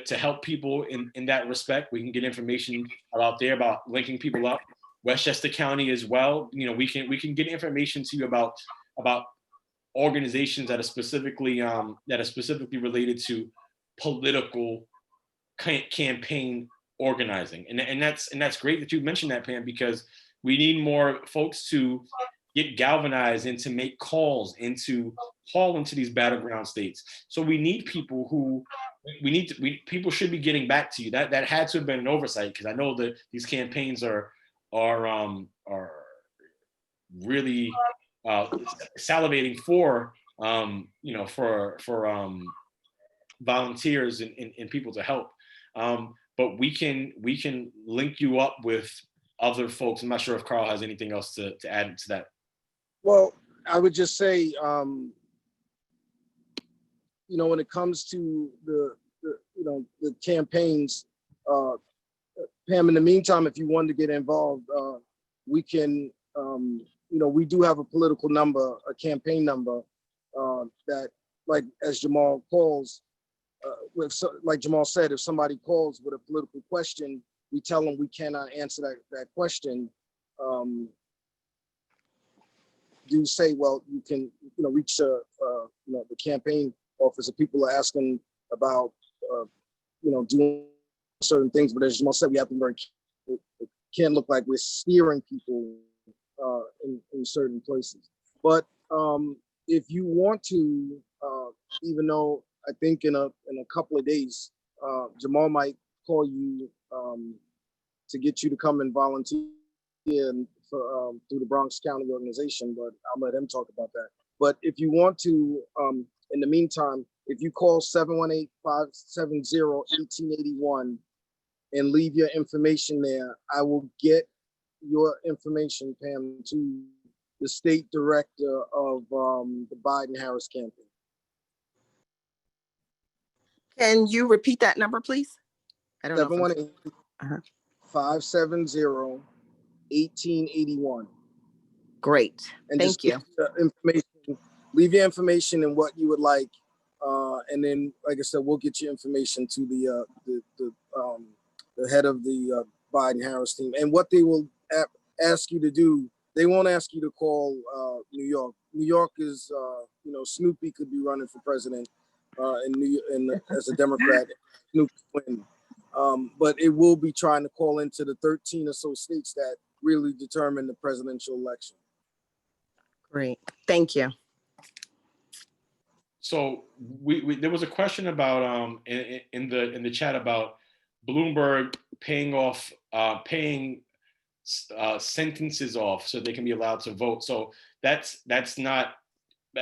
help people in that respect. We can get information out there about linking people up. Westchester County as well. You know, we can get information to you about organizations that are specifically related to political campaign organizing, and that's great that you mentioned that, Pam, because we need more folks to get galvanized and to make calls and to call into these battleground states. So we need people who people should be getting back to you. That had to have been an oversight, because I know that these campaigns are really salivating for volunteers and people to help. But we can link you up with other folks. I'm not sure if Carl has anything else to add to that. Well, I would just say, when it comes to the campaigns, Pam, in the meantime, if you wanted to get involved, we can, we do have a political number, a campaign number that, like, as Jamal calls, like Jamal said, if somebody calls with a political question, we tell them we cannot answer that question. Do say, well, you can, reach the campaign office. If people are asking about, doing certain things, but as Jamal said, we have to be very careful. It can't look like we're steering people in certain places. But if you want to, even though I think in a couple of days, Jamal might call you to get you to come and volunteer through the Bronx County organization, but I'll let him talk about that. But if you want to, in the meantime, if you call 718-570-1881 and leave your information there, I will get your information, Pam, to the state director of the Biden-Harris campaign. Can you repeat that number, please? I don't know. 718-570-1881. Great. And thank you. Leave your information and what you would like, and then, like I said, we'll get your information to the head of the Biden-Harris team. And what they will ask you to do, they won't ask you to call New York. New York is, Snoopy could be running for president as a Democrat. Snoopy win. But it will be trying to call into the 13 or so states that really determine the presidential election. Great, thank you. So there was a question about in the chat about Bloomberg paying sentences off so they can be allowed to vote. So that's not.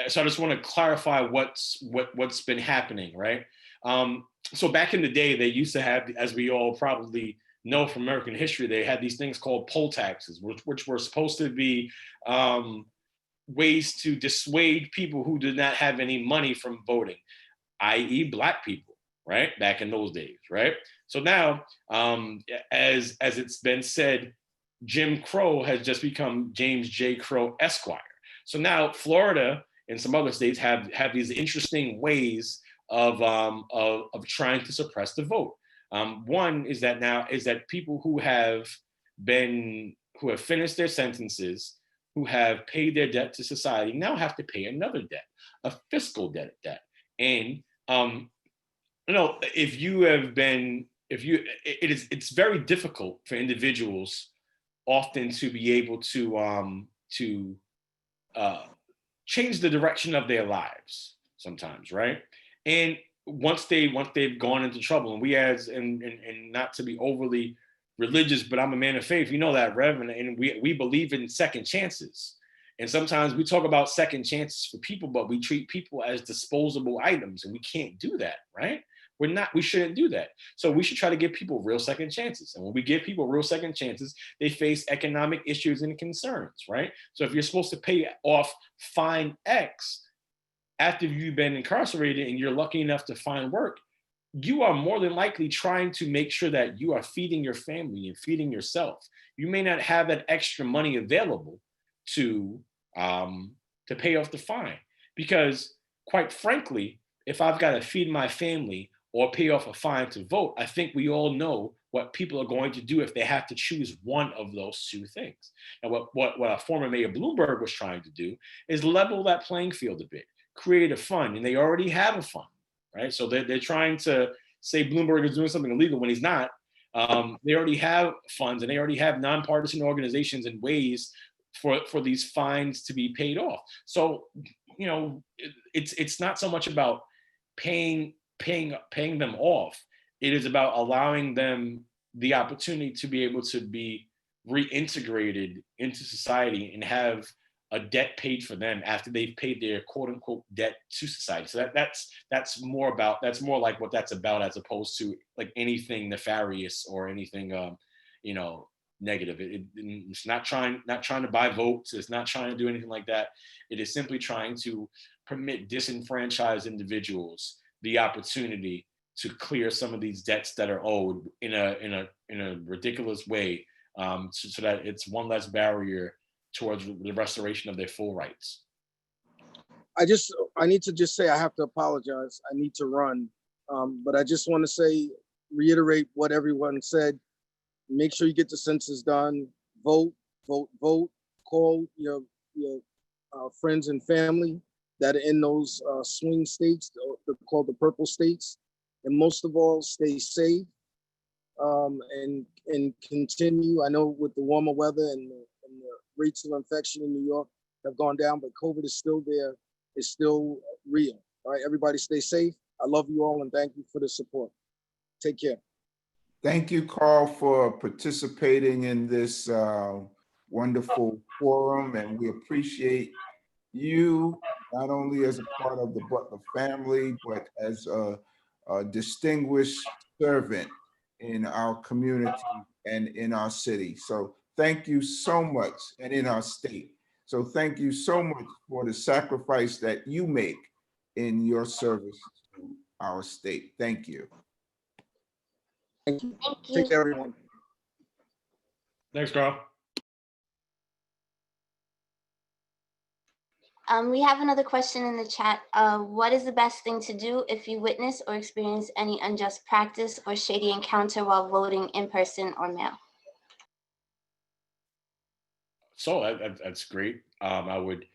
So I just want to clarify what's been happening, right? So back in the day, they used to have, as we all probably know from American history, they had these things called poll taxes, which were supposed to be ways to dissuade people who did not have any money from voting, i.e. Black people, right? Back in those days, right? So now, as it's been said, Jim Crow has just become James J. Crow Esquire. So now Florida and some other states have these interesting ways of trying to suppress the vote. One is that people who have finished their sentences, who have paid their debt to society, now have to pay another debt, a fiscal debt at that. And it's very difficult for individuals often to be able to change the direction of their lives sometimes, right? And once they've gone into trouble, and and not to be overly religious, but I'm a man of faith, you know that, Rev, and we believe in second chances. And sometimes we talk about second chances for people, but we treat people as disposable items, and we can't do that, right? We shouldn't do that. So we should try to give people real second chances. And when we give people real second chances, they face economic issues and concerns, right? So if you're supposed to pay off fine X after you've been incarcerated and you're lucky enough to find work, you are more than likely trying to make sure that you are feeding your family and feeding yourself. You may not have that extra money available to pay off the fine, because quite frankly, if I've got to feed my family or pay off a fine to vote, I think we all know what people are going to do if they have to choose one of those two things. And what our former Mayor Bloomberg was trying to do is level that playing field a bit, create a fund, and they already have a fund, right? So they're trying to say Bloomberg is doing something illegal when he's not. They already have funds, and they already have nonpartisan organizations and ways for these fines to be paid off. So, it's not so much about paying them off. It is about allowing them the opportunity to be able to be reintegrated into society and have a debt paid for them after they've paid their quote unquote debt to society. So that's more like what that's about, as opposed to like anything nefarious or anything negative. It's not trying to buy votes. It's not trying to do anything like that. It is simply trying to permit disenfranchised individuals the opportunity to clear some of these debts that are owed in a ridiculous way, so that it's one less barrier towards the restoration of their full rights. I need to just say, I have to apologize. I need to run. But I just want to reiterate what everyone said. Make sure you get the census done. Vote. Call your friends and family that are in those swing states, they're called the purple states. And most of all, stay safe and continue. I know with the warmer weather and the rates of infection in New York have gone down, but COVID is still there. It's still real. All right, everybody stay safe. I love you all, and thank you for the support. Take care. Thank you, Carl, for participating in this wonderful forum, and we appreciate you not only as a part of the Butler family, but as a distinguished servant in our community and in our city. So thank you so much, and in our state. So thank you so much for the sacrifice that you make in your service to our state. Thank you. Thank you. Thank you. Take care, everyone. Thanks, Carl. We have another question in the chat. What is the best thing to do if you witness or experience any unjust practice or shady encounter while voting in person or mail? So that's great. I would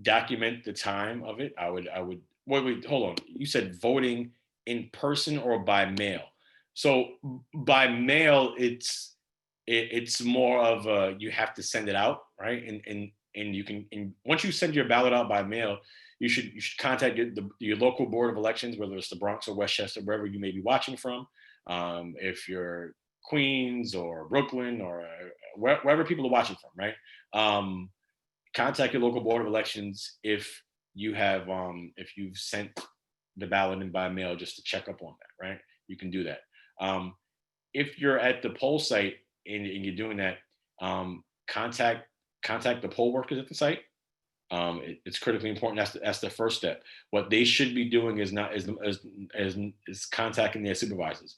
document the time of it. I would. Wait, hold on. You said voting in person or by mail. So by mail, it's more of you have to send it out, right? And you can, once you send your ballot out by mail, you should contact your local board of elections, whether it's the Bronx or Westchester, wherever you may be watching from. If you're Queens or Brooklyn or wherever people are watching from, right? Contact your local board of elections if you've sent the ballot in by mail, just to check up on that, right? You can do that. If you're at the poll site and you're doing that, contact the poll workers at the site. It's critically important. That's the first step. What they should be doing is contacting their supervisors.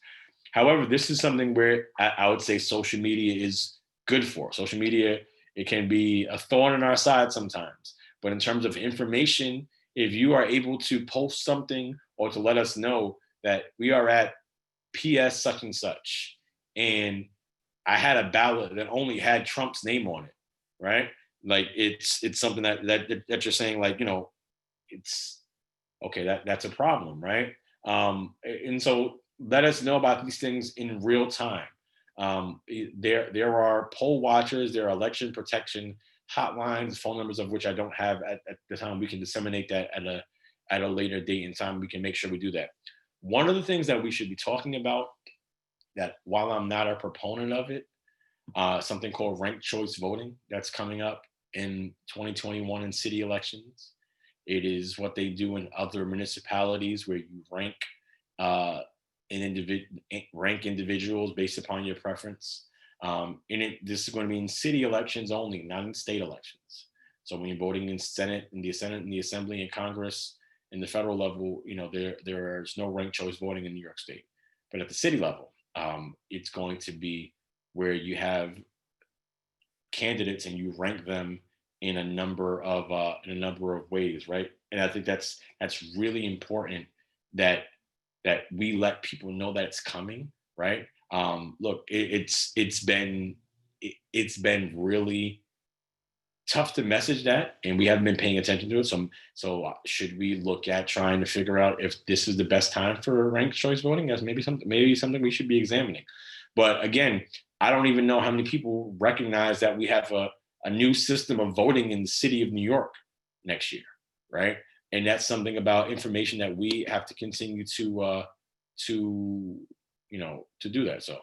However, this is something where I would say social media is good for. Social media, it can be a thorn in our side sometimes, But in terms of information, if you are able to post something or to let us know that we are at PS such and such, and I had a ballot that only had Trump's name on it, right? Like it's something that you're saying, like, it's okay, that's a problem, right? And so let us know about these things in real time. There are poll watchers, there are election protection hotlines, phone numbers of which I don't have at the time. We can disseminate that at a later date and time. We can make sure we do that. One of the things that we should be talking about, that while I'm not a proponent of it, something called ranked choice voting that's coming up in 2021 in city elections. It is what they do in other municipalities where you rank rank individuals based upon your preference. This is going to be in city elections only, not in state elections. So when you're voting in Senate, in the Assembly, and Congress, in the federal level, there's no ranked choice voting in New York State. But at the city level, it's going to be where you have candidates and you rank them in a number of ways, right? And I think that's really important that we let people know that it's coming, right? Look, it's been really tough to message that, and we haven't been paying attention to it. So should we look at trying to figure out if this is the best time for ranked choice voting? That's maybe something we should be examining. But again, I don't even know how many people recognize that we have a new system of voting in the city of New York next year, right? And that's something about information that we have to continue to do that. So,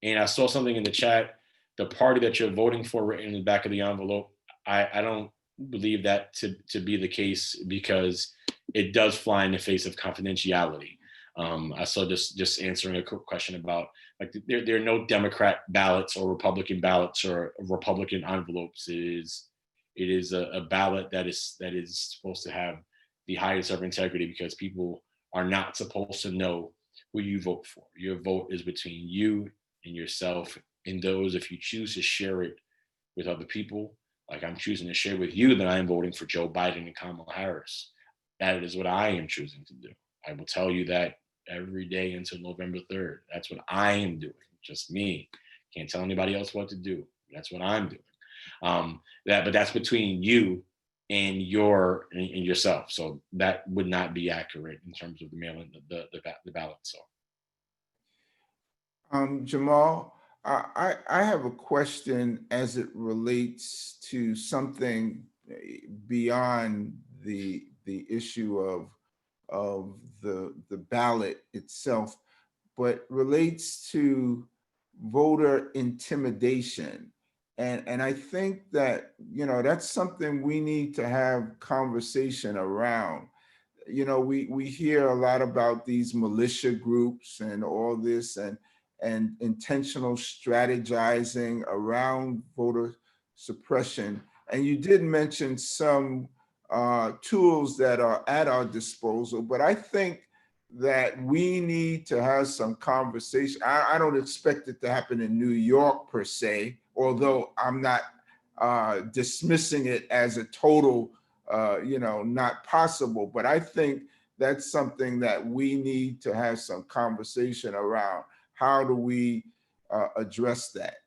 and I saw something in the chat, the party that you're voting for written in the back of the envelope. I don't believe that to be the case, because it does fly in the face of confidentiality. I saw just answering a quick question about, like, there are no Democrat ballots or Republican ballots or Republican envelopes. It is a ballot that is supposed to have the highest of integrity, because people are not supposed to know who you vote for. Your vote is between you and yourself, and those, if you choose to share it with other people, like I'm choosing to share with you that I am voting for Joe Biden and Kamala Harris. That is what I am choosing to do. I will tell you that every day until November 3rd. That's what I am doing, just me. Can't tell anybody else what to do. That's what I'm doing. But that's between you and yourself. So that would not be accurate in terms of the mailing the ballot. So, Jamal, I have a question as it relates to something beyond the issue of the ballot itself, but relates to voter intimidation. And I think that, that's something we need to have conversation around. We hear a lot about these militia groups and all this, and intentional strategizing around voter suppression. And you did mention some tools that are at our disposal, but I think that we need to have some conversation. I don't expect it to happen in New York per se, although I'm not dismissing it as a total, not possible. But I think that's something that we need to have some conversation around. How do we address that?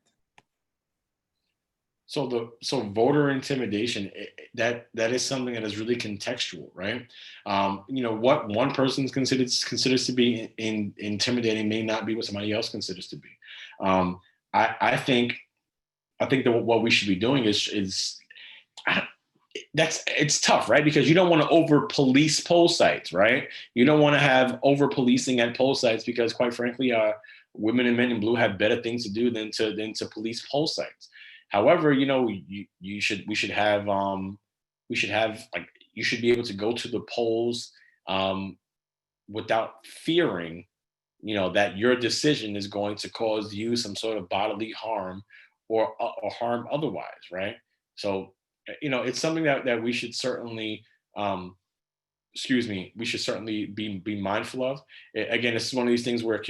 So voter intimidation, that is something that is really contextual, right? What one person considers to be intimidating may not be what somebody else considers to be. I think that what we should be doing is it's tough, right? Because you don't want to over police poll sites, right? You don't want to have over policing at poll sites, because quite frankly, women and men in blue have better things to do than to police poll sites. However, you should be able to go to the polls without fearing, that your decision is going to cause you some sort of bodily harm or harm otherwise, right? So, it's something that we should certainly, we should certainly be mindful of. Again, this is one of these things where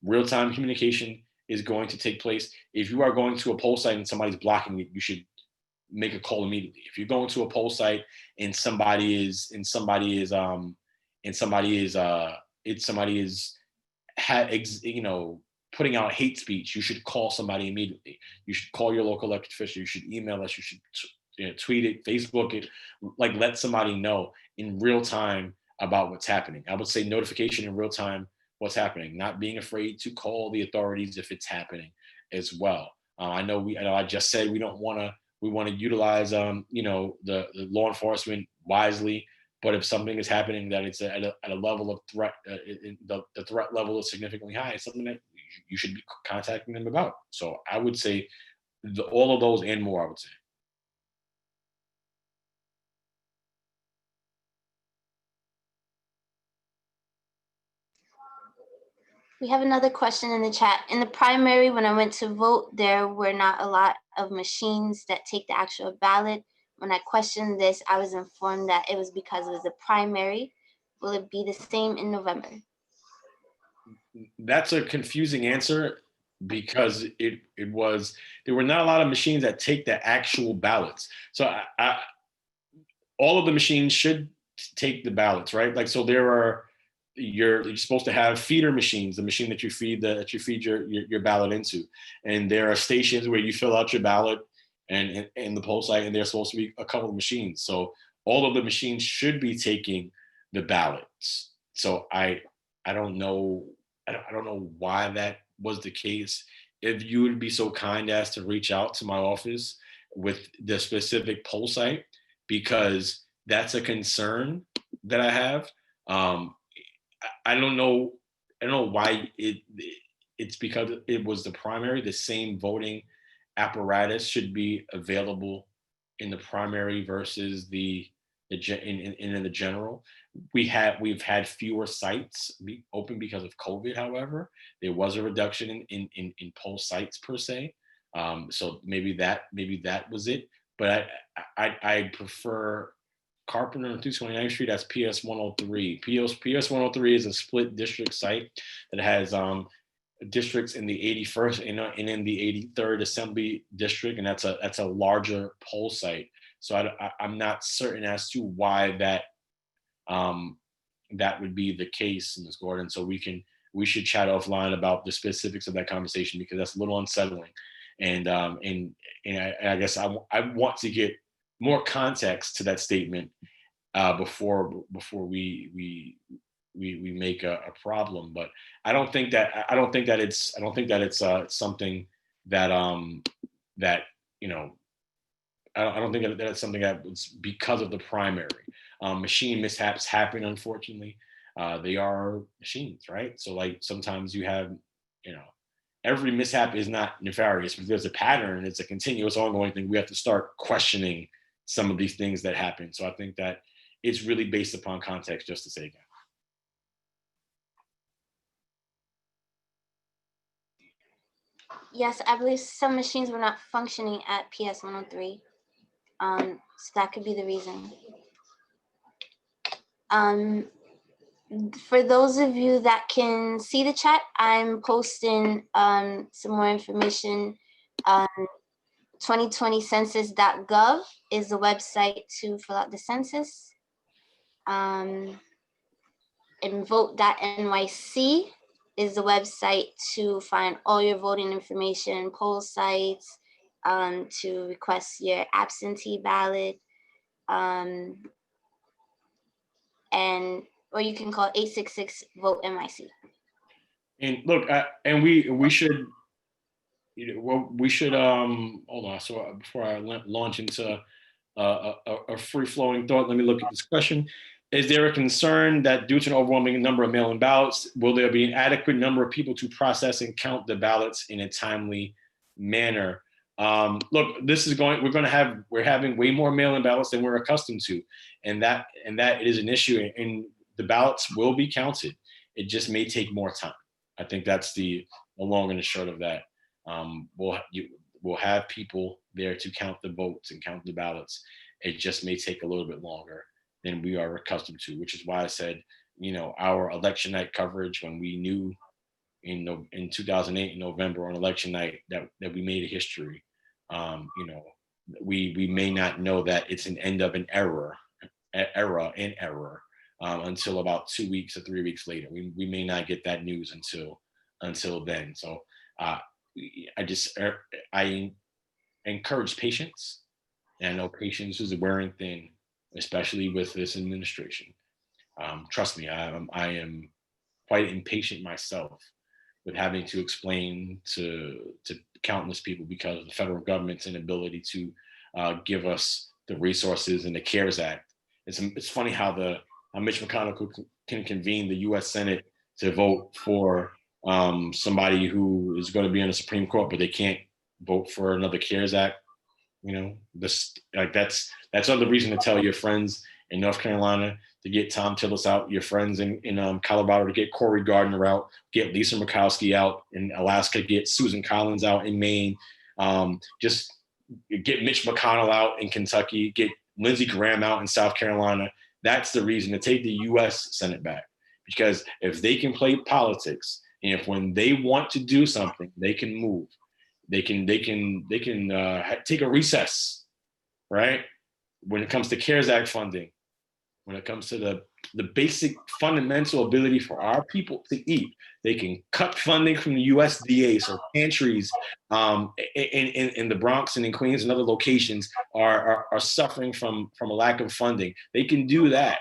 real-time communication is going to take place. If you are going to a poll site and somebody's blocking it, you should make a call immediately. If you're going to a poll site and somebody is putting out hate speech, you should call somebody immediately. You should call your local elected official. You should email us. You should tweet it, Facebook it, like let somebody know in real time about what's happening. I would say notification in real time what's happening, not being afraid to call the authorities if it's happening as well. I know I just said we want to utilize the law enforcement wisely, but if something is happening that it's at a level of threat, the threat level is significantly high, it's something that you should be contacting them about. So I would say all of those and more, I would say. We have another question in the chat. In the primary, when I went to vote, there were not a lot of machines that take the actual ballot. When I questioned this, I was informed that it was because it was a primary. Will it be the same in November? That's a confusing answer because there were not a lot of machines that take the actual ballots. So all of the machines should take the ballots, right? Like, so you're supposed to have feeder machines, the machine that you feed your ballot into. And there are stations where you fill out your ballot and the poll site, and there's supposed to be a couple of machines. So all of the machines should be taking the ballots. So I don't know why that was the case. If you would be so kind as to reach out to my office with the specific poll site, because that's a concern that I have. I don't know why it's because it was the primary. The same voting apparatus should be available in the primary versus in the general. We've had fewer sites be open because of COVID. However, there was a reduction in poll sites per se. So maybe that was it. But I prefer Carpenter on 229th Street. That's PS 103. PS 103 is a split district site that has districts in the 81st and in the 83rd Assembly District, and that's a larger poll site. So I'm not certain as to why that would be the case, Ms. Gordon. So we should chat offline about the specifics of that conversation, because that's a little unsettling. And I guess I want to get more context to that statement before we make a problem. But I don't think that it's something that I don't think that it's something that was because of the primary. Machine mishaps happen, unfortunately. They are machines, right? So like sometimes you have, every mishap is not nefarious, but there's a pattern. It's a continuous ongoing thing. We have to start questioning some of these things that happen. So I think that it's really based upon context, just to say that. Yes, I believe some machines were not functioning at PS 103. So that could be the reason. For those of you that can see the chat, I'm posting some more information. 2020census.gov is the website to fill out the census. And vote.nyc is the website to find all your voting information, poll sites, to request your absentee ballot, or you can call 866-VOTE-NYC. And look, we should hold on. So before I launch into a free-flowing thought, let me look at this question. Is there a concern that due to an overwhelming number of mail-in ballots, will there be an adequate number of people to process and count the ballots in a timely manner? Look, we're having way more mail-in ballots than we're accustomed to, and that is an issue, and the ballots will be counted. It just may take more time. I think that's the long and the short of that. We'll have people there to count the votes and count the ballots. It just may take a little bit longer than we are accustomed to, which is why I said, our election night coverage, when we knew in 2008 in November on election night that we made a history, we may not know that it's an end of an era until about 2 weeks or 3 weeks later. We may not get that news until then. So I encourage patience, and I know patience is a wearing thing, especially with this administration. Trust me, I am quite impatient myself with having to explain to countless people because of the federal government's inability to give us the resources and the CARES Act. It's funny how Mitch McConnell can convene the U.S. Senate to vote for somebody who is going to be on the Supreme Court, but they can't vote for another CARES Act. You know, that's another reason to tell your friends in North Carolina to get Tom Tillis out, your friends in Colorado to get Cory Gardner out, get Lisa Murkowski out in Alaska, get Susan Collins out in Maine, just get Mitch McConnell out in Kentucky, get Lindsey Graham out in South Carolina. That's the reason to take the U.S. Senate back. Because if they can play politics, and if when they want to do something, they can move, they can take a recess, right? When it comes to CARES Act funding, when it comes to the basic fundamental ability for our people to eat, they can cut funding from the USDA. So pantries in the Bronx and in Queens and other locations are suffering from a lack of funding. They can do that.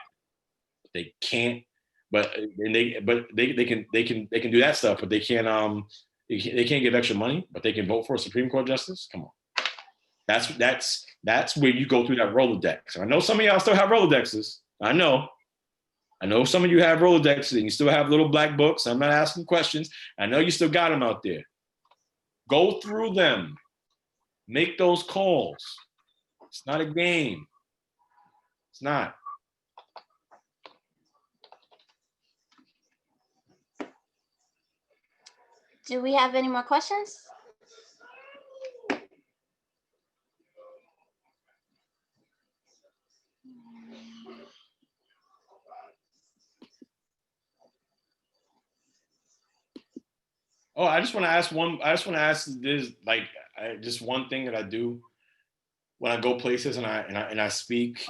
They can't. But they can do that stuff. But they can't give extra money. But they can vote for a Supreme Court justice. Come on. That's where you go through that Rolodex. I know some of y'all still have Rolodexes. I know some of you have Rolodexes and you still have little black books. I'm not asking questions. I know you still got them out there. Go through them. Make those calls. It's not a game. It's not. Do we have any more questions? Oh, I just want to ask this, like, just one thing that I do when I go places and I speak,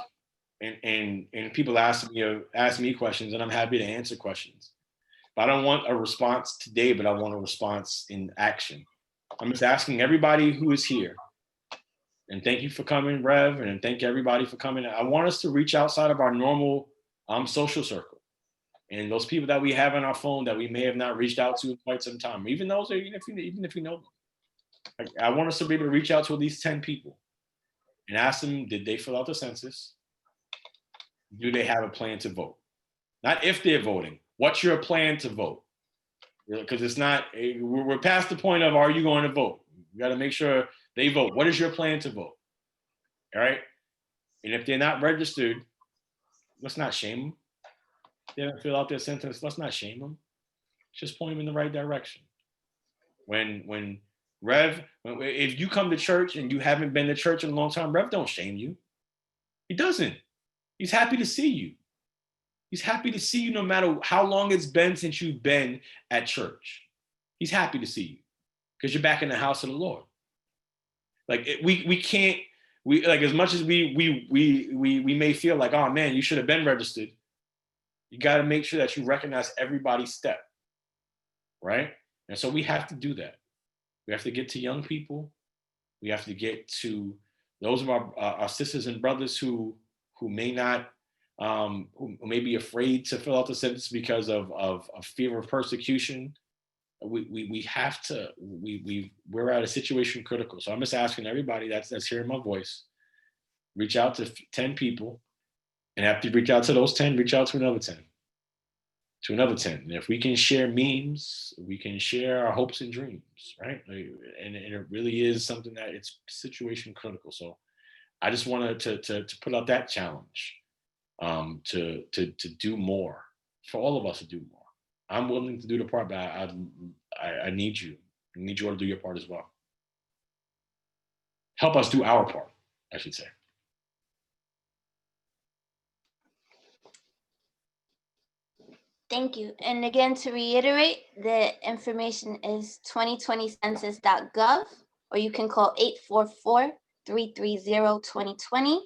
and people ask me questions, and I'm happy to answer questions. But I don't want a response today, but I want a response in action. I'm just asking everybody who is here, and thank you for coming, Rev, and thank everybody for coming. I want us to reach outside of our normal social circle. And those people that we have on our phone that we may have not reached out to in quite some time, even if you know them. I want us to be able to reach out to at least 10 people and ask them, did they fill out the census? Do they have a plan to vote? Not if they're voting. What's your plan to vote? Because it's not, we're past the point of, are you going to vote? You got to make sure they vote. What is your plan to vote? All right. And if they're not registered, let's not shame them. They don't fill out their sentence. Let's not shame them. Just point them in the right direction. When Rev, if you come to church and you haven't been to church in a long time, Rev don't shame you. He doesn't. He's happy to see you. He's happy to see you no matter how long it's been since you've been at church. He's happy to see you because you're back in the house of the Lord. Like we can't, like as much as we may feel like, oh man, you should have been registered. You got to make sure that you recognize everybody's step, right? And so we have to do that. We have to get to young people. We have to get to those of our sisters and brothers who may not, who may be afraid to fill out the census because of fear of persecution. We have to. We're at a situation critical. So I'm just asking everybody that's hearing my voice, reach out to 10 people. And after you reach out to those 10, reach out to another 10. To another 10. And if we can share memes, we can share our hopes and dreams, right? And it really is something that it's situation critical. So I just wanted to put out that challenge to do more, for all of us to do more. I'm willing to do the part, but I need you. I need you all to do your part as well. Help us do our part, I should say. Thank you. And again, to reiterate, the information is 2020census.gov, or you can call 330-2020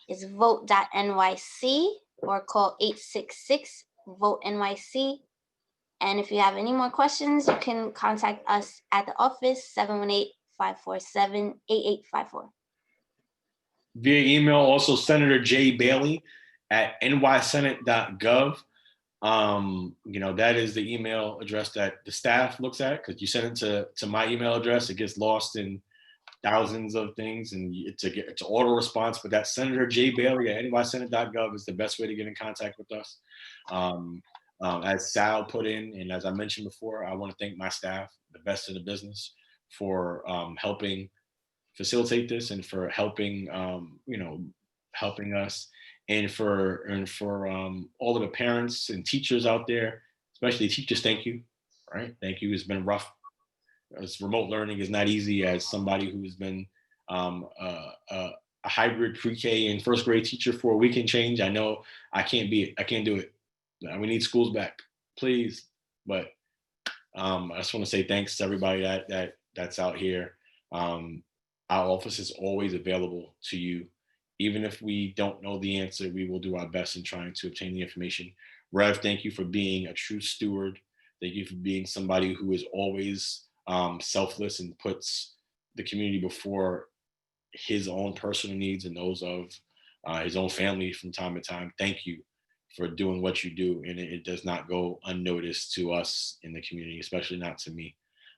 is vote.nyc or call 866-VOTE-NYC. And if you have any more questions, you can contact us at the office, 718-547-8854. Via email, also Senator J Bailey at nysenate.gov. That is the email address that the staff looks at, because you send it to my email address, it gets lost in thousands of things, and it's an auto response. But that Senator J Bailey at nysenate.gov is the best way to get in contact with us. As Sal put in, and as I mentioned before, I want to thank my staff, the best in the business, for helping facilitate this, and for helping helping us, and for all of the parents and teachers out there, especially teachers. Thank you. Right, thank you. It's been rough. As remote learning is not easy. As somebody who's been a hybrid pre-K and first grade teacher for a week and change, I know I can't do it. We need schools back, please. But I just want to say thanks to everybody that's out here. Our office is always available to you. Even if we don't know the answer, we will do our best in trying to obtain the information. Rev, thank you for being a true steward. Thank you for being somebody who is always selfless and puts the community before his own personal needs and those of his own family from time to time. Thank you for doing what you do. And it does not go unnoticed to us in the community, especially not to me.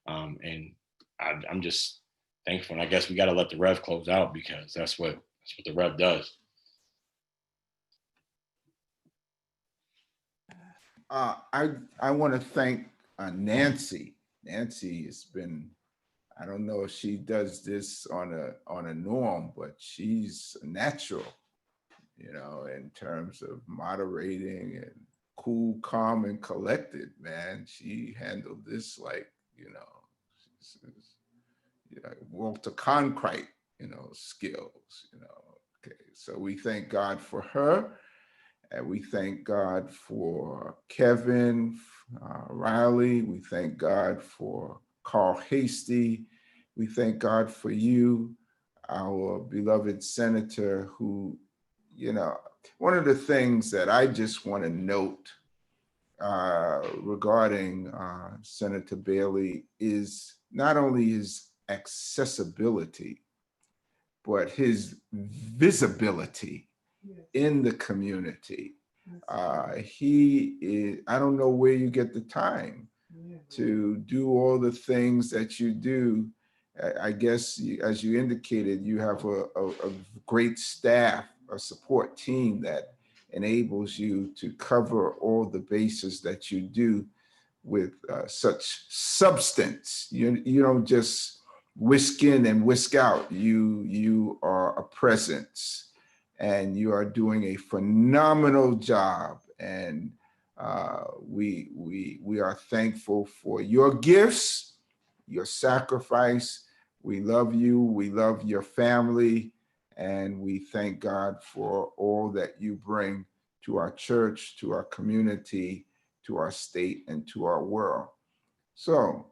And I'm just thankful. And I guess we got to let the Rev close out, because that's what the Rev does. I want to thank Nancy. Nancy has been, I don't know if she does this on a norm, but she's a natural, in terms of moderating and cool, calm, and collected, man. She handled this like, Walter Cronkite, skills, Okay, so we thank God for her. And we thank God for Kevin Riley. We thank God for Carl Hasty. We thank God for you, our beloved senator, who, one of the things that I just want to note regarding Senator Bailey is not only his accessibility, but his visibility in the community. He is, I don't know where you get the time to do all the things that you do. I guess, as you indicated, you have a great staff, a support team that enables you to cover all the bases that you do with such substance. You don't just whisk in and whisk out. You are a presence. And you are doing a phenomenal job, and we are thankful for your gifts, your sacrifice. We love you. We love your family, and we thank God for all that you bring to our church, to our community, to our state, and to our world. So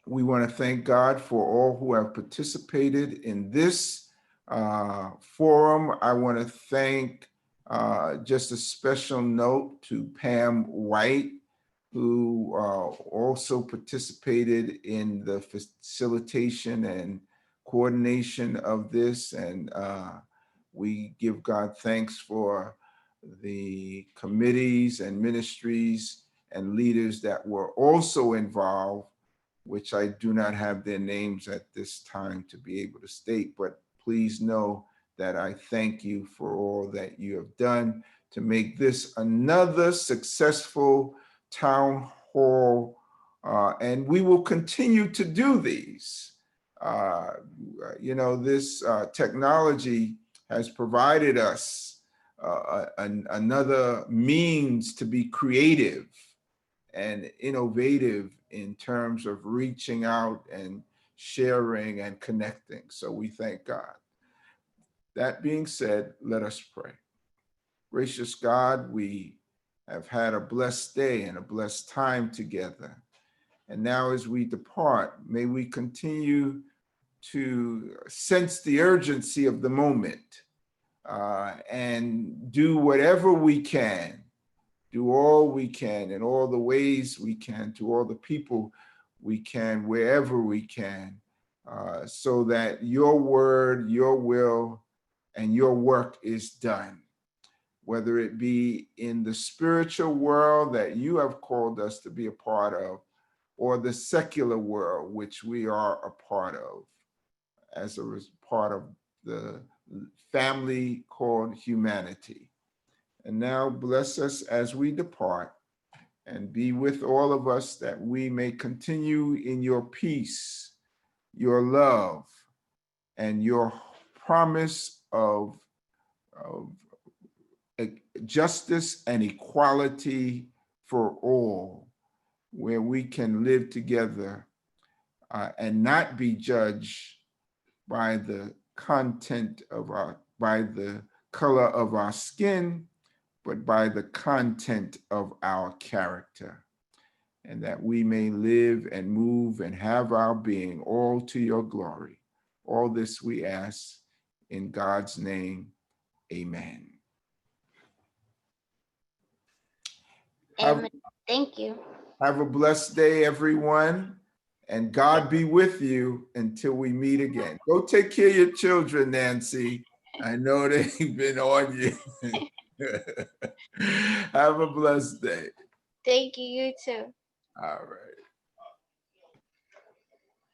we want to thank God for all who have participated in this forum. I want to thank just a special note to Pam White, who also participated in the facilitation and coordination of this. And we give God thanks for the committees and ministries and leaders that were also involved, which I do not have their names at this time to be able to state, but please know that I thank you for all that you have done to make this another successful town hall, and we will continue to do these. This technology has provided us another means to be creative and innovative in terms of reaching out and sharing and connecting. So we thank God. That being said, let us pray. Gracious God, we have had a blessed day and a blessed time together. And now as we depart, may we continue to sense the urgency of the moment and do whatever we can, do all we can in all the ways we can, to all the people we can, wherever we can, so that your word, your will, and your work is done, whether it be in the spiritual world that you have called us to be a part of, or the secular world, which we are a part of, as a part of the family called humanity. And now bless us as we depart, and be with all of us, that we may continue in your peace, your love, and your promise of justice and equality for all, where we can live together and not be judged by the content of by the color of our skin, but by the content of our character, and that we may live and move and have our being all to your glory. All this we ask in God's name, amen. Amen. Thank you. Have a blessed day, everyone, and God be with you until we meet again. Go take care of your children, Nancy. I know they've been on you. Have a blessed day. Thank you, you too. All right.